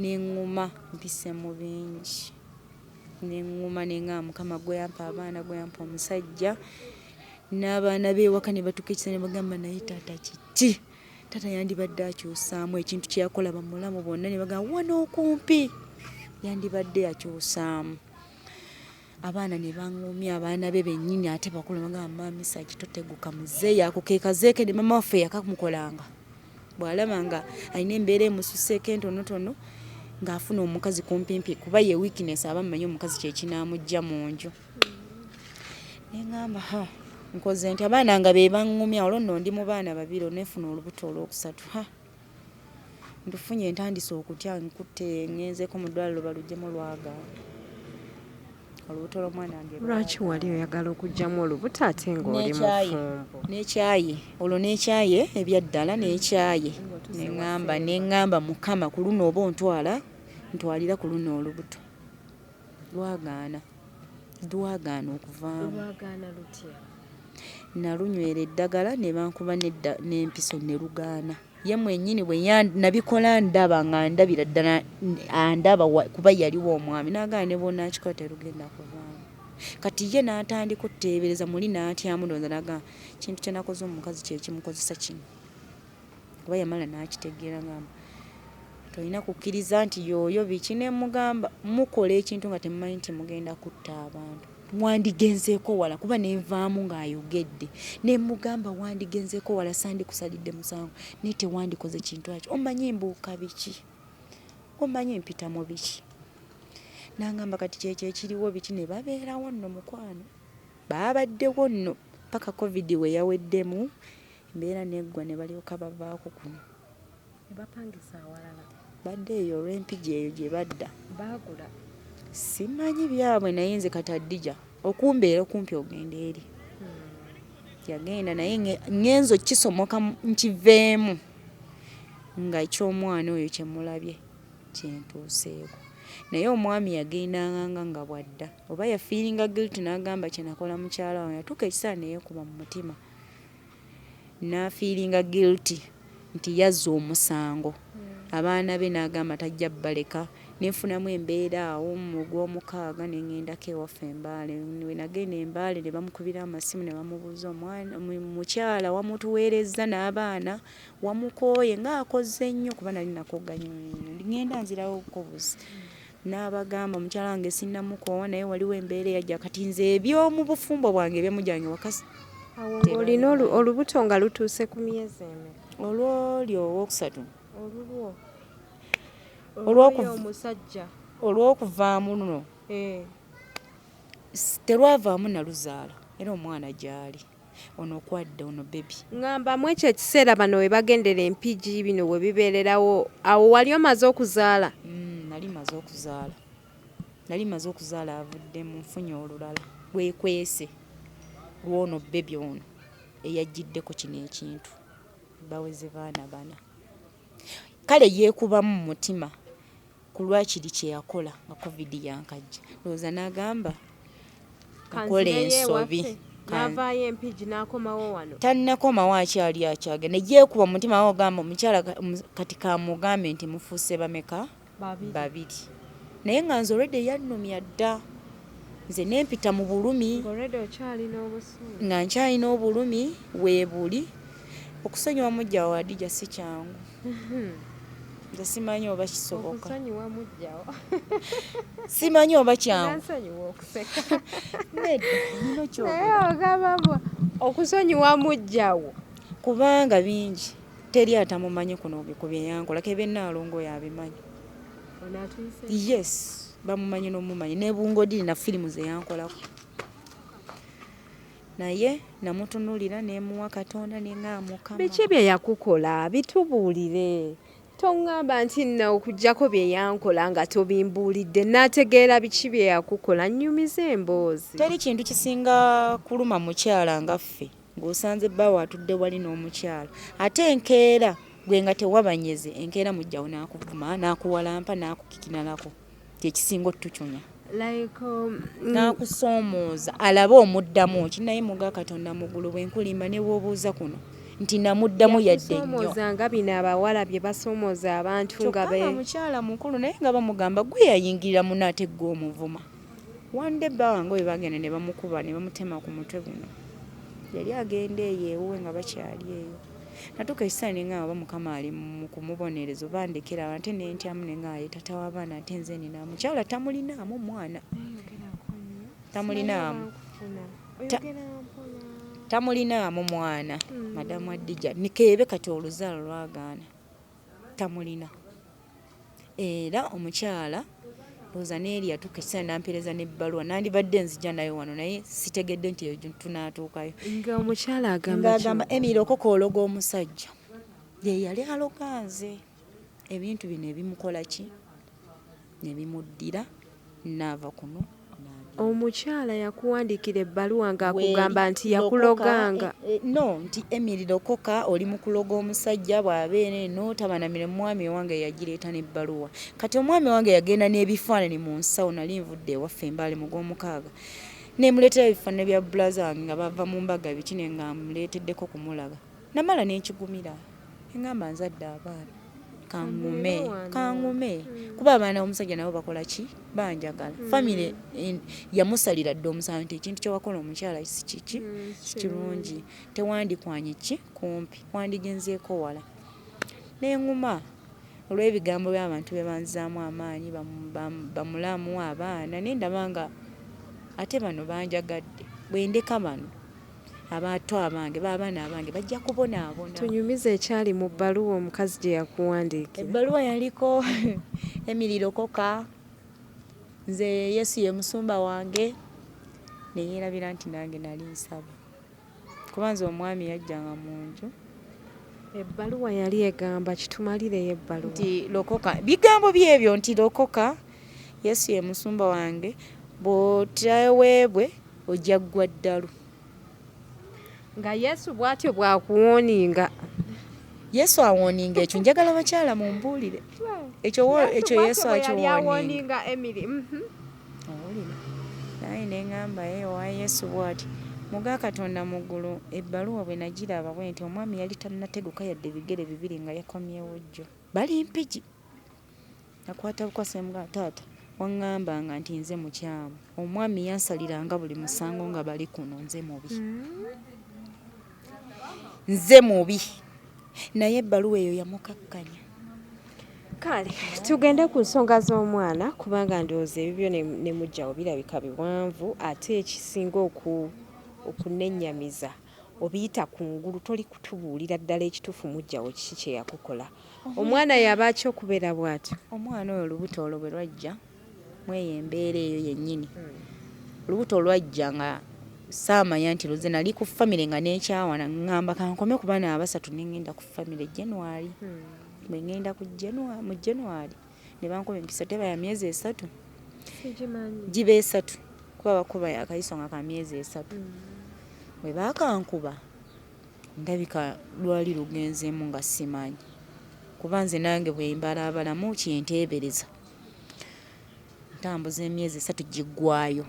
neŋŋuma mpise mu bingi neŋŋuma nenga mukama gwe yampa abaana gwe yampa omusajja n'abaana beewaka ne batuka ekisa ne bagamba naye taata kiti taata yandibadde akyusaamu ekintu kyeyakola bamulamu bonna ne bagamba wano okumpi yandibadde akyusaamu abaana ne bangumya abaana be bennyini ate bakulu bagamba mamisa kitoteguka muzeeyi ako ke kazeeke ne mama waffe yakamukolanga bw'alaba nga alina embeera emususeeko entonotono ng'afuna omukazi kumpimpi kuba ye weakness aba mumanyi omukazi kye kinaamujja mu nju ne ngamba nkoze nti abaana nga be bangumya olwo nno ndi mu baana babiri onefuna olubuto olwokusatu ntufunye entandise okutya nkutte ngenzeeko mu ddwaliro balugjemu lwagaana olubuto lw'omwana wange lwaki wali oyagala okugjamu olubuto ate ng'oli mufumbo n'ekyayi olwo n'ekyayi ebyaddala n'ekyayi neŋŋamba mukama ku luno oba ntwalira ku luno olubuto lwagaana okuvaamu nalunywera eddagala ne bankuba n'empiso ne lugaana ye mwennyini bwe nabikola ndaba nga ndabira ddala andaba kuba yaliwo omwami n'agaana ne bonnakikola terugenda kuvaamu kati ye n'atandika okuteebereza muli n'atyamu ndowooza n'agamba kintu kye nakoze omukazi kye kimukozesa kino kuba yamala n'akitegeera ngamba tolina kukkiriza nti yooyo biki ne mugamba mukola ekintu nga temumanyi nti mugenda kutta abantu wandigenzeeko wala kuba nenvaamu ng'ayogedde ne mugamba wandigenzeeko wala sandikusalidde musango naye tewandikoze kintu akyo omanyi mbuuka biki omanyi mpita mu biki n'angamba kati kyekyo ekiriwo biki ne babeerawo nno mukwano baabaddewo nno paka covid we yaweddemu embeera neggwa ne balyoka bavaako kuno bapangisa awalala badde eyo olw'empigi eyo gye badda baagula simanyi byabwe naye nze kati addija okumbeera okumpi ogenda eri yagenda naye ngenzo kisomoka nkiveemu nga ekyomwana oyo kyemulabye kyentuuseeko naye omwami yagendanga nga bwadda oba yafiiringa guilty n'agamba kyenakola mukyala wange yatuuka ekiseera neyekuba mu mutima n'afiiringa guilty nti yazza omusango abaana be n'agamba tajja baleka nenfunamu embeera awo mu gw'omukaaga nengendako ewaffe Embaale we nagenda Embaale ne bamukubira amasimu ne bamubuuza omwana mukyala wamutuweerezza n'abaana wamukooye ng'akoze nnyo kuba nali nakoganya ngenda nzirawo okubuuza n'abagamba mukyala wange sinnamukoowa naye waliwo embeera eyajja kati nze eby'omu bufumbo bwange ebyemujjange wakasi olina olubuto nga lutuuse ku myezi eme olwoli owookusatu omusajja olw'okuvaamu luno terwavaamu naluzaala era omwana gyali ono kwadde ono bebi ŋŋambamu ekyo ekiseera bano we bagendera empigi bino we bibeererawo awo wali omaze okuzaala nali maze okuzaala avuddemu nfunye olulala lwekwese lwono bebi ono eyajjiddeko kino ekintu baweze baana bana kale yeekubamu mu mutima ku lwakiri kye yakola nga covid yankajja lowooza n'agamba akola ensobi n'avaayo empigi n'akomawo wano tannakomawo akyagenda yeekuba mu mutima awo ogamba omukyala kati kamugambe nti mufuuse bameka babiri naye nga nze olwedde yannumya dda nze nempita mu bulumi nga nkyalina obulumi weebuli okusonyiwa mujjawo Adija si kyangu nze simanyi oba kisoboka simanyi oba kyangu okusonyiwa mujjawo kubanga bingi teri atamumanyi kuno ku byeyankola kebyennaalongo yabimanyi yes bamumanyi n'omumanyi ne bungodiri na firimu ze yankolako naye namutunuulira nemuwa Katonda neŋŋamukama biki bye yakukola bitubuulire toŋŋamba nti nno okuggyako bye yankola nga tobimbuulidde n'ategeera biki bye yakukola nnyumiza emboozi teri kintu kisinga kuluma mukyala nga ffe ng'osanze bbaawe atudde wali n'omukyala ate enkeera gwe nga tewabanyeze enkeera mujjawo n'akuvuma n'akuwalampa n'akukikinalako kyekisinga otutucunya n'akusoomooza alabe omuddamu ki naye muga Katonda mugulu bwenkulimba ne bw'obuuza kuno nti namuddamu yadde nnyo nga bino abawala bye basoomooza abantu nga mukyala mukulu naye nga bamugamba gwe yayingirira muno ate gwe omuvuma wande bba wange we bagenda ne bamukuba ne bamutema ku mutwe guno yali agenda eyo ewuwe nga bakyali eyo natuuka ekiseera neŋŋamba Mukama ali mu kumubonereza oba ndekera ate nentyamu neŋŋaye tata w'abaana ate nze nina mukyala tamulinaamu mwana tamulinaamu tamulinaamu mwana madamu Adija nikeebe kati oluzaalo lwagaana tamulina era omukyala looza neeri yatukisa nampereza n'ebbaluwa nandibadde nzija nayo wano naye sitegedde nti tunaatuukayo nga omukyala agamba Emilly okoko ologa omusajja ye yali aloganze ebintu bino ebimukola ki ne bimuddira naava kuno omukyala yakuwandiikira ebbaluwa ng'akugamba nti yakuloganga no nti Emilly lokoka oli mu kuloga omusajja bw'abeera eno tabanamire mwami wange yagireeta n'ebbaluwa kati omwami wange yagenda n'ebifaananyi mu nsawo nali nvudde ewaffe embaale mu gw'omukaaga nemuleetera ebifaananyi bya bulaza wange nga bava mu mbaga biki ne nga muleeteddeko kumulaga namala n'enkigumira engamba nzadde abaana kangume kuba abaana omusajja nabo bakola ki banjagala famire yamusalira dde omusango nti ekintu kyewakola omukyala si kiki kirungi tewandikwanye ki kumpi wandigenzeeko wala neŋŋuma olw'ebigambo by'abantu be banzizaamu amaanyi bamulamu abaana nendaba nga ate bano banjagadde bwendeka bano abato abange b'abaana abange bajja kubonaabona tunyumiza ekyali mu bbaluwa omukazi gye yakuwandiikira ebbaluwa yaliko Emilly lokoka nze Yesu ye musumba wange neyeerabira nti nange nali nsaba kuba nze omwami yajjanga mu nju ebbaluwa yali egamba kitumalire ebbaluwa nti lokoka bigambo byebyo nti lokoka Yesu ye musumba wange bw'oteweebwe ojja ggwa ddalu nga Yesu bw'atyo bwakuwoninga Yesu awoninga ekyo njagala bakyala mumbuulire ekyo Yesu akiwoninga Emilly owulira naye neŋŋamba wa Yesu bw'ati muga Katonda mu ggulu ebbaluwa bwe nagiraba bwe nti omwami yali tannateguka yadde ebigere bibiri nga yakomyewo jjo bali mpigi nakwata bukwasembwa taata waŋŋambanga nti nze mukyamu omwami yansaliranga buli musango nga bali kuno nze mubi naye ebbaluwa eyo yamukakkanya kale tugende ku nsonga z'omwana kubanga ndowooza ebibyo ne mujjawo birabika biwanvu ate ekisinga okunennyamiza obiyita kungulu toli kutubuulira ddala ekituufu mujjawo kiki kye yakukola omwana yaba ki okubeera bw'atyo omwana oyo olubuto olwo bwe lwajja mweyo embeera eyo yennyini olubuto olwajja nga saamanya nti luze nali ku famire nga nekyawana ngamba kankome ku baana abasatu nengenda ku famire January bwe ngenda mu January ne bankuba empisa teba ya myezi 3 giba 3 kuba bakuba yakayiso nga ka myezi 3 bwe bakankuba ndabika lwali lugenzeemu nga simanyi kuba nze nange bwe mbalabalamu kyenteebereza ntambuza emyezi 3 giggwayo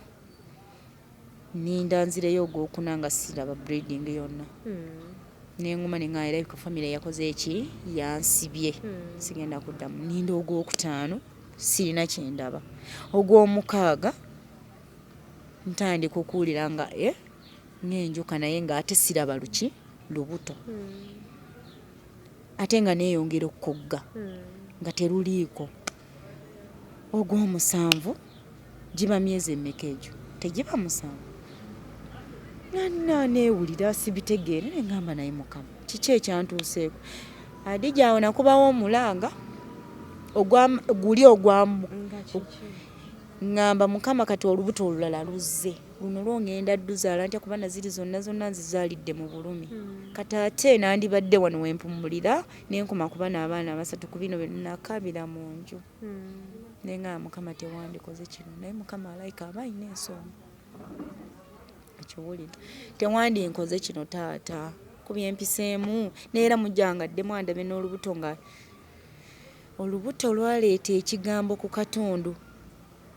ninda nzireyo ogwokuna nga siraba breeding yonna neŋŋuma neŋŋayira ku famire yakoze eki yansibye sigenda kuddamu ninda ogwokutaano sirina kyendaba ogw'omukaaga ntandika okuwulira nga ng'enjuka naye nga ate siraba lubuto ate nga neeyongera okukogga nga teruliiko ogw'omusanvu giba myezi emmeka egyo tegiba musanvu neewulira sibitegeere neŋŋamba naye mukama kiki ekyantuuseeko Adija awo nakubawo omulanga guli ogwamu ŋŋamba mukama kati olubuto olulala luzze luno lwongenda dduzaala ntya kuba naziri zonna nzizaalidde mu bulumi kati ate nandibadde wano wempumulira nenkuma kuba n'abaana abasatu ku bino benakabira mu nju neŋŋamba mukama tewandikoze kino naye mukama alayika aba ayina ensonga ekiwulira tewandinkoze kino taata kubya empiseemu neera mujjangaddemu andabe n'olubuto nga olubuto lwaleeta ekigambo ku katundu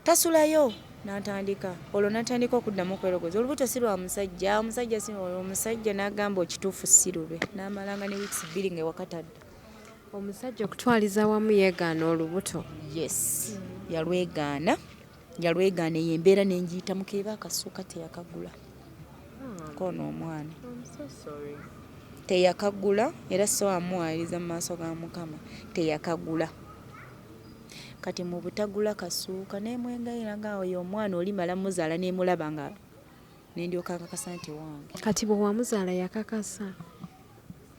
tasulayo natandika okuddamu okwerogoza olubuto si lwa musajja omusajja n'agamba okituufu sirube n'amalanga ne wiiki 2 nga ewakatadde omusajja okutwaliza wamu yeegaana olubuto yes yalwegaana eyo embeera nenjiyita mukeeba akasuuka teyakagula kono omwana teyakagula era so amuwaliriza mu maaso ga mukama teyakagula kati mu butagula kasuuka nemwengayira nga oyo omwana olimala muzaala nemulaba nga nendyoka kakasa nti wange. Kati bwe wamuzaala yakakasa?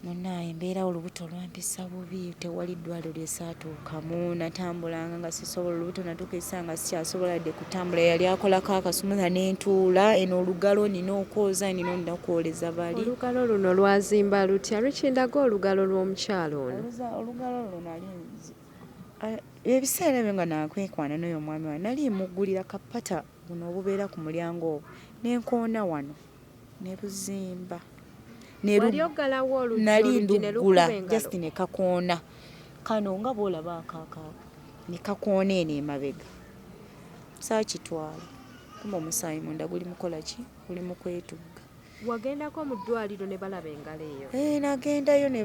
Munnaaye embeera olubuto lwampisa bubi, tewali ddwaliro lyesaatuukamu, natambulanga nga sisobola, olubuto natuuka nga sikyasobola dde kutambula, yali akolako akasumuza n'entuula, eno olugalo nina okwoza, nina okwoleza bali. Olugalo luno lwazimba lutya? Lukindaga olugalo lw'omukyalo ono? Olugalo luno ali ebiseera ebyo nga nakwekwana n'oyo omwami wange nali muggulira kapata buno obubeera ku mulyango obwo nenkoona wano ne buzimba. Nali nduggula just ne kakoona kano nga bw'olaba akaakaako ne kakoona eno emabega saakitwala kumba omusaayi munda guli mukola ki, guli mu kwetugga. Wagendako mu ddwaliro ne balaba engalo eyo? Nagendayo ne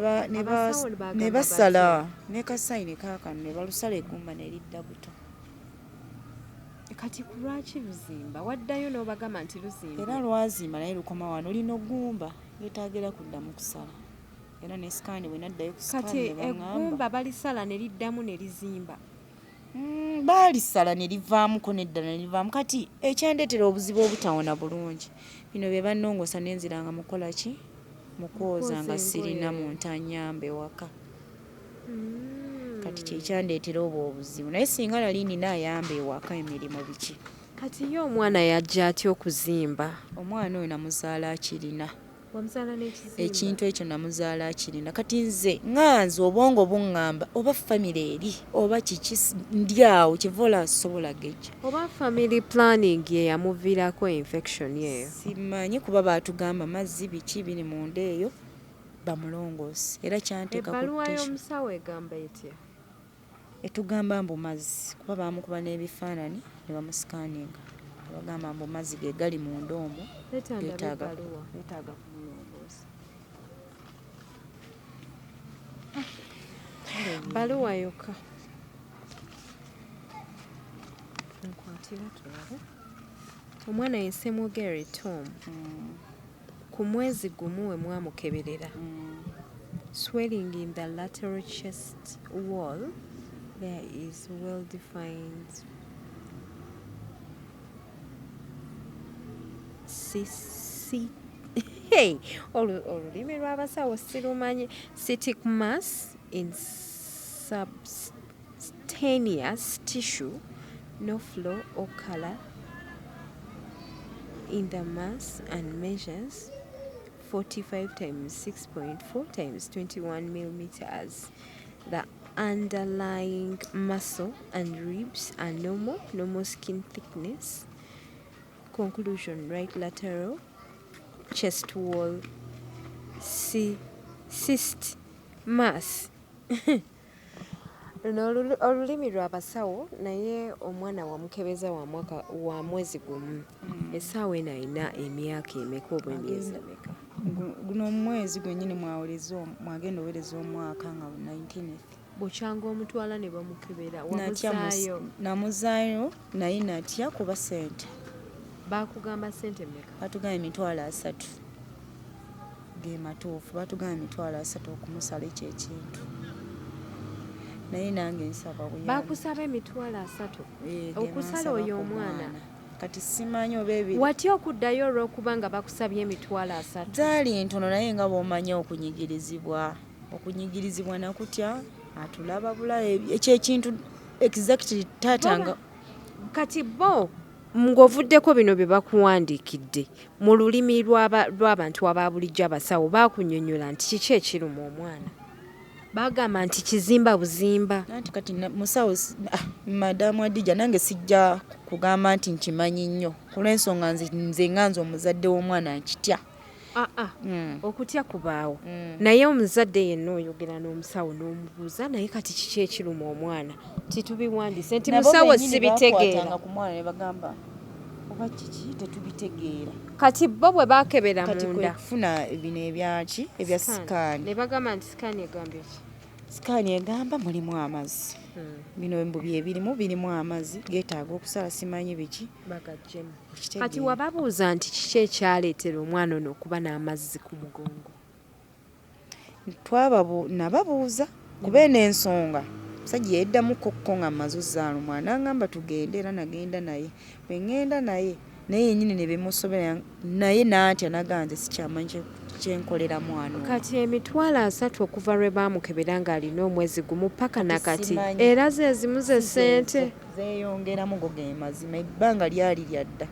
basala ne kasayini kaakano ne balusala eggumba ne lidda buto. Kati lwaki luzimba? Waddayo n'obagamba nti luzimba? Era lwazimba naye lukoma wano olina oggumba lyetaagira kuddamu kusala. Era ne sikaani bwe naddayo ku sikaani kati eggumba balisala ne liddamu ne lizimba? Baalisala ne livaamuko neddala ne livaamu. Kati ekyandeetera obuzibu obutawona bulungi bino bye bannongoosa nenziranga mukola ki, mukwoza nga sirina muntu anyambe waka. Kati kyekyandeetera obwo obuzibu, naye singa nali nina ayamba ewaka emirimu biki. Kati ye omwana yajja atya okuzimba? Omwana oyo namuzaala akirina. Wamuzaala n'ekizimba? Ekintu ekyo namuzaala akirina. Kati nze nganze obwongo buŋŋamba oba famire eri oba kiki ndi awo kivola sobola gejja. Oba family planning ye yamuviirako infection yeyo? Simanyi kuba baatugamba mazzi biki biri munda eyo bamulongoose. Era kyanteeka ku ebbaluwa y'omusawo egamba etya? Etugamba mbu mazzi kuba baamukuba n'ebifaananyi ne bamusikaaninga bagamba mbu mazzi ge gali munda omwo getaaga kumulongoosa. Baluwa yokka nkwatira tulabe. Omwana ye Ssemwogere Tom ku mwezi gumu we mwamukeberera swelling in the lateral chest wall. There is well-defined olulimi lw'abasawo sirumanyi cystic mass in subcutaneous tissue, no flow or color in the mass, and measures 45 times 6.4 times 21 millimeters. The underlying muscle and ribs are normal skin thickness. Conclusion: right lateral chest wall cyst mass. Luno olulimi lw'abasawo, naye omwana wamukebeza wa mwezi gumu. Essaawa eno alina emyaka emeka oba emyezi emeka? Guno omwezi gwennyini mwagenda owereza omwaka nga 19th. Bukyanga omutwala ne bamukebera wamuzaayo? Namuzaayo naye natya kuba ssente. Baakugamba ssente mmeka? Batugamba 3,000 ge matuufu. Batugamba 3,000 okumusala ekyo ekintu. Naye nange nsaba buyambi. Baakusaba 3,000 okusala oyo omwana? Kati simanyi oba ebiri. Watya okuddayo olw'okuba nga bakusabye 3,000? Zaali ntono naye nga bw'omanya okunyigirizibwa. Okunyigirizibwa nakutya atulaba bulabe ekyo ekintu exactly taatanga. Kati bo ng'ovuddeko bino bye bakuwandiikidde mu lulimi lw'abantu abaabulijjo abasawo baakunnyonnyola nti kiki ekiruma omwana? Baagamba nti kizimba buzimba. Anti kati musawo madamu Adija nange sijja kugamba nti nkimanyi nnyo kulw'ensonga nze nganze omuzadde w'omwana nkitya. Okutya kubaawo. Naye omuzadde yenna oyogera n'omusawo n'omubuuza naye kati kiki ekiruma omwana? Titubiwandiise nti musawo sibitegeera. Ku mwana ne bagamba oba kiki tetubitegeera. Kati bo bwe baakebera munda. Kati kwe kufuna bino ebyaki ebya sikaani. Ne bagamba nti sikaani egamba eki? Sikaani egamba mulimu amazzi. Bino mbu birimu amazzi geetaaga okusala simanyi biki bagaggyemu. Kati wababuuza nti kiki ekyaleetera omwana ono okuba n'amazzi ku mugongo? Nababuuza kuba eno ensonga omusajja yeddamuko ko nga mmaze ozzaala omwana n'aŋŋamba tugende era nagenda naye bwe ŋŋenda naye yennyini ne bimusobera naye n'atya naganze sikyamanyi kyenkolera mwana kati emitwalo 3 okuva lwe baamukebera ng'alina omwezi gumu paka nakati era ze zimu ze ssente zeeyongeramu go ge mazima ebbanga lyali lyadda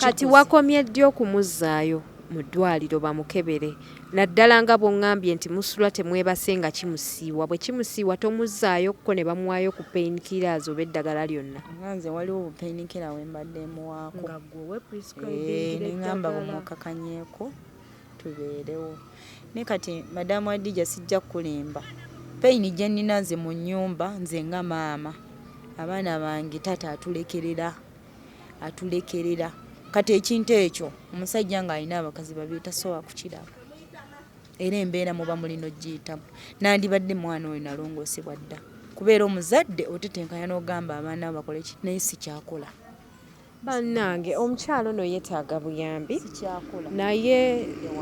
kati wakomye ddi okumuzzaayo mu ddwaliro bamukebere naddala nga bw'oŋŋambye nti musula temwebase nga kimusiiwa bwe kimusiiwa tomuzzaayo kuko ne bamuwaayo ku painkillers oba eddagala lyonna nze waliwo obupainkiller we mbadde muwaako nga gwewe neŋŋamba bumukakanyeeko tubeerewo ne kati madamu Adija sijja kulimba payini gye nnina nze mu nnyumba nze nga maama abaana bange tata atulekerera kati ekintu ekyo omusajja ng'alina abakazi babiri tasobola kukiraba era embeera muba mulina ogiyitamu nandibadde mwana oyo nalongoosebwa dda kubeera omuzadde otetenkanya n'ogamba abaana bakole ki naye sikyakola bannange omukyalo ono yeetaaga buyambi naye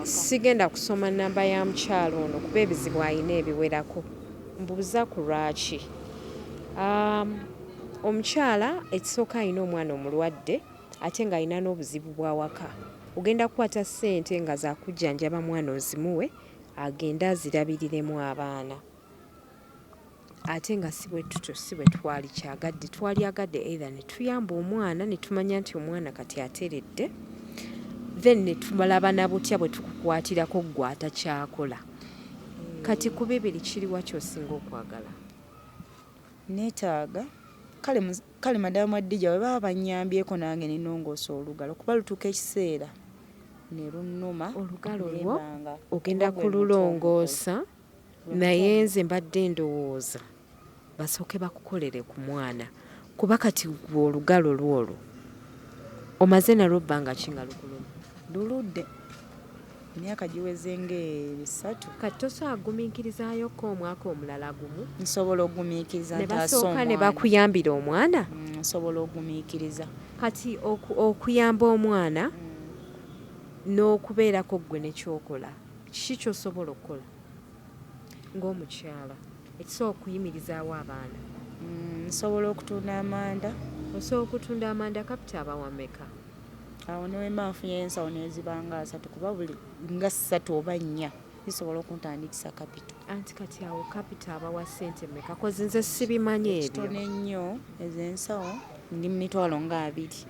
sigenda kusoma nnamba ya mukyalo ono kuba ebizibu alina ebiwerako mbuuza ku lwaki omukyala ekisooka alina omwana omulwadde ate ng'alina n'obuzibu bwa waka ogenda kukwata ssente nga zakujjanjaba mwana ozimuwe agenda azirabiriremu abaana ate nga si bwe tutyo si bwe twali kyagadde twali agadde era ne tuyamba omwana ne tumanya nti omwana kati ateredde then ne tumalaba na butya bwe tukukwatirako ggwe atakyakola kati ku bibiri kiriwa kyosinga okwagala neetaaga kale madamu Adija bwe baba bannyambyeko nange ninongoosa olugalo kuba lutuuka ekiseera ne lunnuma olugalo lwo ogenda kululongoosa naye nze mbadde ndowooza basooke bakukolere ku mwana kuba kati gwe olugalo lwolwo omaze nalwo bbanga kinga lukuluma luludde emyaka giweze nga 3 kati tosobola kugumiikirizaayoku omwaka omulala gumu nsobola ogumiikiriza ne basooka ne bakuyambira omwana nsobola ogumiikiriza kati okuyamba omwana n'okubeerako ggwe nekyokola kiki kyosobola okukola ng'omukyala ekisobola okuyimirizaawo abaana nsobola okutunda amanda osobola okutunda amanda kapita abawameka awo newemba nfunye ensawo nezibanga 3 kuba buli nga 3 oba 4 zisobola okuntandikisa kapito anti kati awo kapita abawa ssente meka kozi nze sibimanyi ebyo kitone nnyo ez'ensawo ndi mu mitwalo nga 2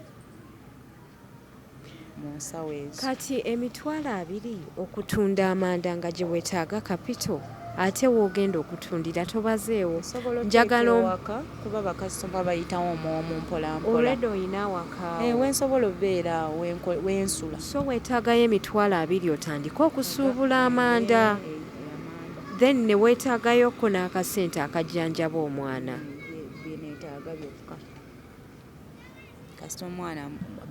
mu nsawo ezo kati emitwalo 2 okutunda amanda nga gye weetaaga kapito ate woogenda okutundira tobazeewo njagala kuba bakasitoma bayitawo omwomu mpolampola olwedde oyina awaka wensobola obeera awo wensula so weetaagayo emitwalo 2 otandike okusuubula amanda then ne weetaagayoko n'akasente akajjanjaba omwana byeneetaaga byokka kasita omwana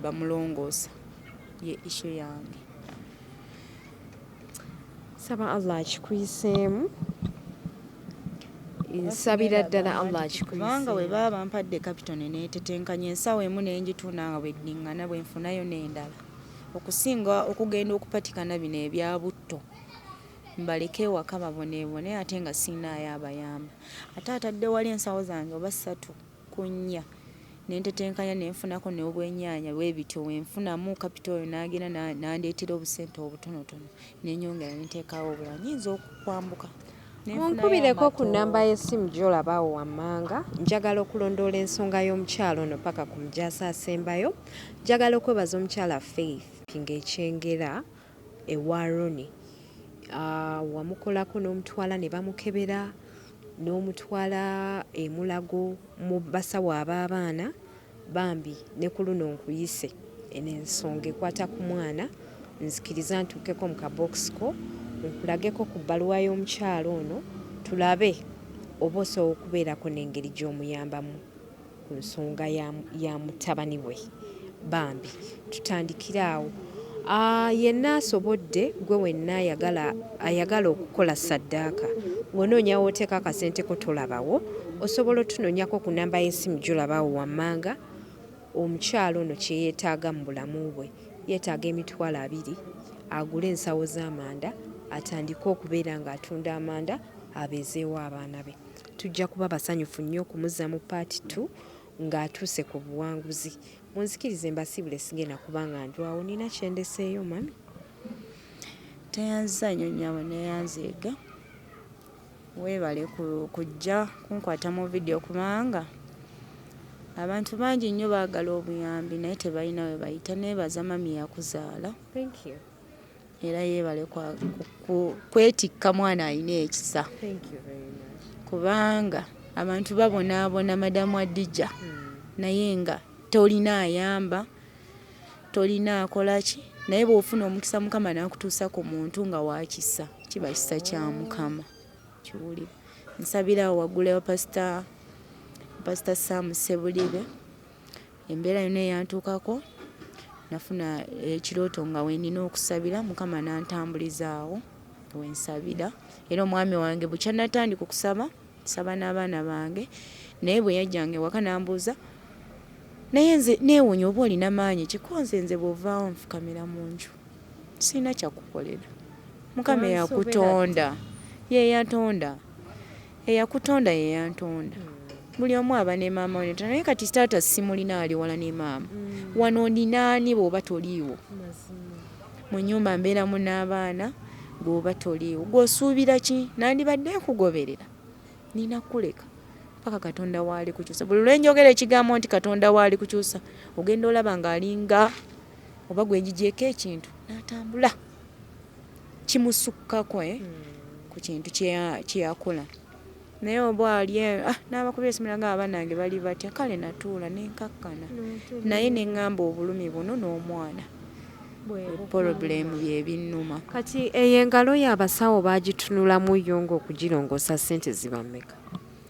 bamulongoosa ye isho yange saba Allah akikwiseemu nsabira ddala Allah akikwiseemu kubanga bwe baba bampadde kapito neneetetenkanya ensawo emu nenjitunda nga bweddiŋŋana bwe nfunayo n'endala okusinga okugenda okupatikana bino ebya butto mbaleke ewaka baboneebone ate nga sinaayo abayamba ate atadde wali ensawo zange oba 3 ku 4 nentetenkanya nenfunako n'obwenyaanya bwebityo wenfunamu kapito oyo n'agenda nandeetera obusente obutonotono nenyongera nenteekawo obulala nyinza okukwambuka munkubireko ku nnamba y'essimu gy'olabaawo wammanga njagala okulondoola ensonga y'omukyalo ono paka ku mujaasi asembayo njagala okwebaza omukyala Faith ng'ekyengera ewaroni wamukolako n'omutwala ne bamukebera n'omutwala emulago mu basawo ab'abaana bambi ne ku luno nkuyise ensonga ekwata ku mwana nzikiriza ntuukeko mu kaboxiko nkulageko ku bbaluwa y'omukyalo ono tulabe oba osobola okubeerako n'engeri gy'omuyambamu ku nsonga ya mutabani we bambi tutandikire awo yenna asobodde gwe wenna ayagala okukola saddaaka ng'onoonya wooteeka akasente ko tolabawo osobola otunoonyako ku nnamba y'essimu gy'olabawo wammanga omukyalo ono kye yeetaaga mu bulamu bwe yeetaaga emitwalo 2 agule ensawo z'amanda atandike okubeera ng'atunda amanda abeezeewo abaana be. Tujja kuba basanyufu nnyo okumuzza mu paati 2 ng'atuuse ku buwanguzi. Munzikirize mbasiibule sigenda kubanga ndwawo. Nina kyendeseeyo mami? Teyanziza nnyo nnyabo neyanziga. Weebale kujja kunkwata mu vidiyo kubanga abantu bangi nnyo baagala obuyambi naye tebalina we bayita. Neebaza mami yakuzaala. Thank you. Era yeebale kwetikka mwana alina ekisa. Thank you very much. Kubanga abantu babonaabona madamu Adija naye nga tolina ayamba, tolina akola ki, naye bw'ofuna omukisa Mukama n'akutuusa ku muntu nga wakisa, kiba kisa kya Mukama. Kiwulira. Nsabira waggulewo Pastor Sam Sebulibe. Embeera yonna eyantuukako nafuna ekirooto nga wendina okusabira Mukama n'antambulizaawo wensabira. Era omwami wange bukya natandika okusaba, nsaba n'abaana bange, naye bwe yajjanga ewaka n'ambuuza naye nze neewunya oba olina maanyi kikonze nze bw'ovaawo nfukamira mu nju. Sirina kyakukolera. Mukama eyakutonda ye yatonda. Eyakutonda ye yantonda. Buli omu aba ne maama we naye kati taata simulina ali wala ne maama. Wano ninaani bw'oba toliiwo? Mu nnyumba mbeeramu n'abaana bw'oba toliiwo. Gw'osuubira ki? Nandibadde nkugoberera. Nina kuleka paka Katonda waali kukyusa. Buli lwe njogera ekigambo nti Katonda waali kukyusa, ogenda olaba ng'alinga oba gwe njigyeko ekintu n'atambula. Kimusukkako ku kintu kye yakola. Naye oba ali n'abakubira esimu nga abanange bali batya, kale natuula nenkakkana. Naye ne ŋŋamba obulumi buno n'omwana. Porobuleemu byebinnuma. Kati eyo engalo y'abasawo baagitunulamu yo ng'okugirongoosa ssente ziba mmeka?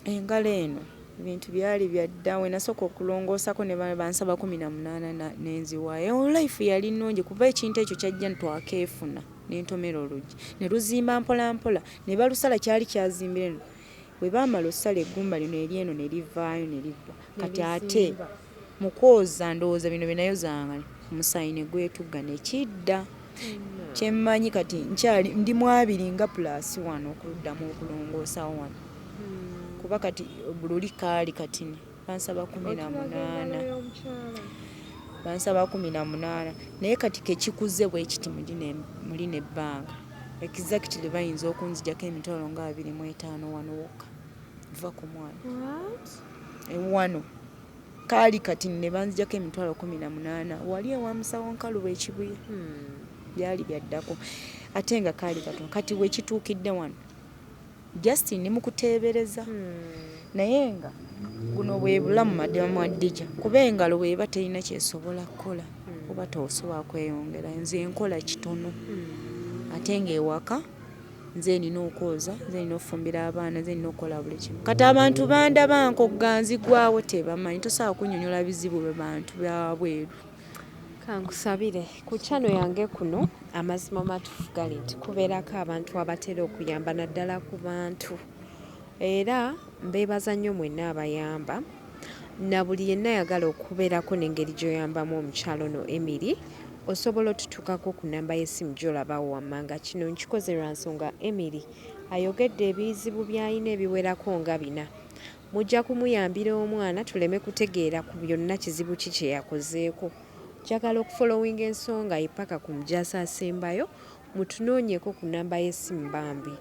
Engalo eno ebintu byali byadda. We nasooka okulongoosako ne bansaba 18 n'enziwaayo. Life yali nnungi kuba ekintu ekyo kyajja twakeefuna n'entomera oluggi ne luzimba mpola mpola ne balusala kyali kyazimbire. Bwe baamala ossala eggumba lino eryeno ne livaayo ne livva. Kati ate mu kwoza ndowooza bino bye nayozanga omusaayi ne gwetugga ne kidda. Kye mmanyi kati ndi mu 2 nga +1 okuluddamu okulongoosa wano. Kuba kati bululi kaali kati bansaba 18. Bansaba 18. Naye kati kekikuze bwe kiti muli n'ebbanga. Exactly bayinza okunzijjako emitwalo nga 25 wano wokka. Va ku mwana. Wano. Kaali kati ne banzijjako emitwalo 18. Wali ewa musawo nkalu Ekibuye. Byali byaddako. Ate nga kaali katono. Kati we kituukidde wano. Just ni mu kuteebereza. Naye nga guno bwe bulamu madamu Adija. Kuba engalo bw'eba terina kyesobola kukola. Oba tosobola kweyongera. Nze nkola kitono. Ate ng'ewaka nze nina okwoza, nze nina okufumbira abaana, nze nina okukola buli kimu. Kati abantu bandaba nk'ogganzigwawo tebamanyi. Tosobola kunnyonnyola bizibu bwe bantu bwabweru. Kankusabire ku channel yange kuno amazima matuufu gali nti kubeerako abantu abatera okuyamba naddala ku bantu. Era mbeebaza nnyo mwenna abayamba na buli yenna ayagala okubeerako n'engeri gy'oyambamu omukyalo no Emilly. Osobola otutuukako ku nnamba y'essimu gy'olabawo wammanga. Kino nkikoze lwa nsonga Emilly ayogedde ebizibu by'alina ebiwerako nga 4. Mujja kumuyambira omwana tuleme kutegeera ku byonna kizibu ki kye yakozeeko. Njagala okufollowinga ensonga ye paka ku mujaasi asembayo. Mutunoonyeko ku nnamba y'essimu bambi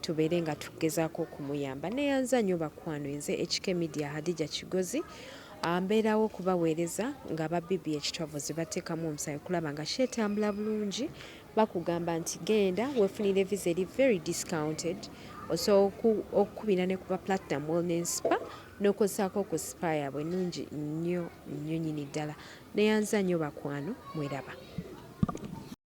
tubeere nga tugezaako okumuyamba. Neyanza nnyo bakwano nze HK Media Hadija Kigozi. Mbeerawo okubaweereza nga ba bibi ekitwavu ze bateekamu omusaayi okulaba nga kyetambula bulungi. Bakugamba nti genda weefunire visa eri very discounted. Osobola okukubira ne kuba Platinum Wellness Spa n'okozaako ku spa yaabwe nnungi nnyo nnyo nnyini ddala. Neyanza nnyo bakwano mweraba.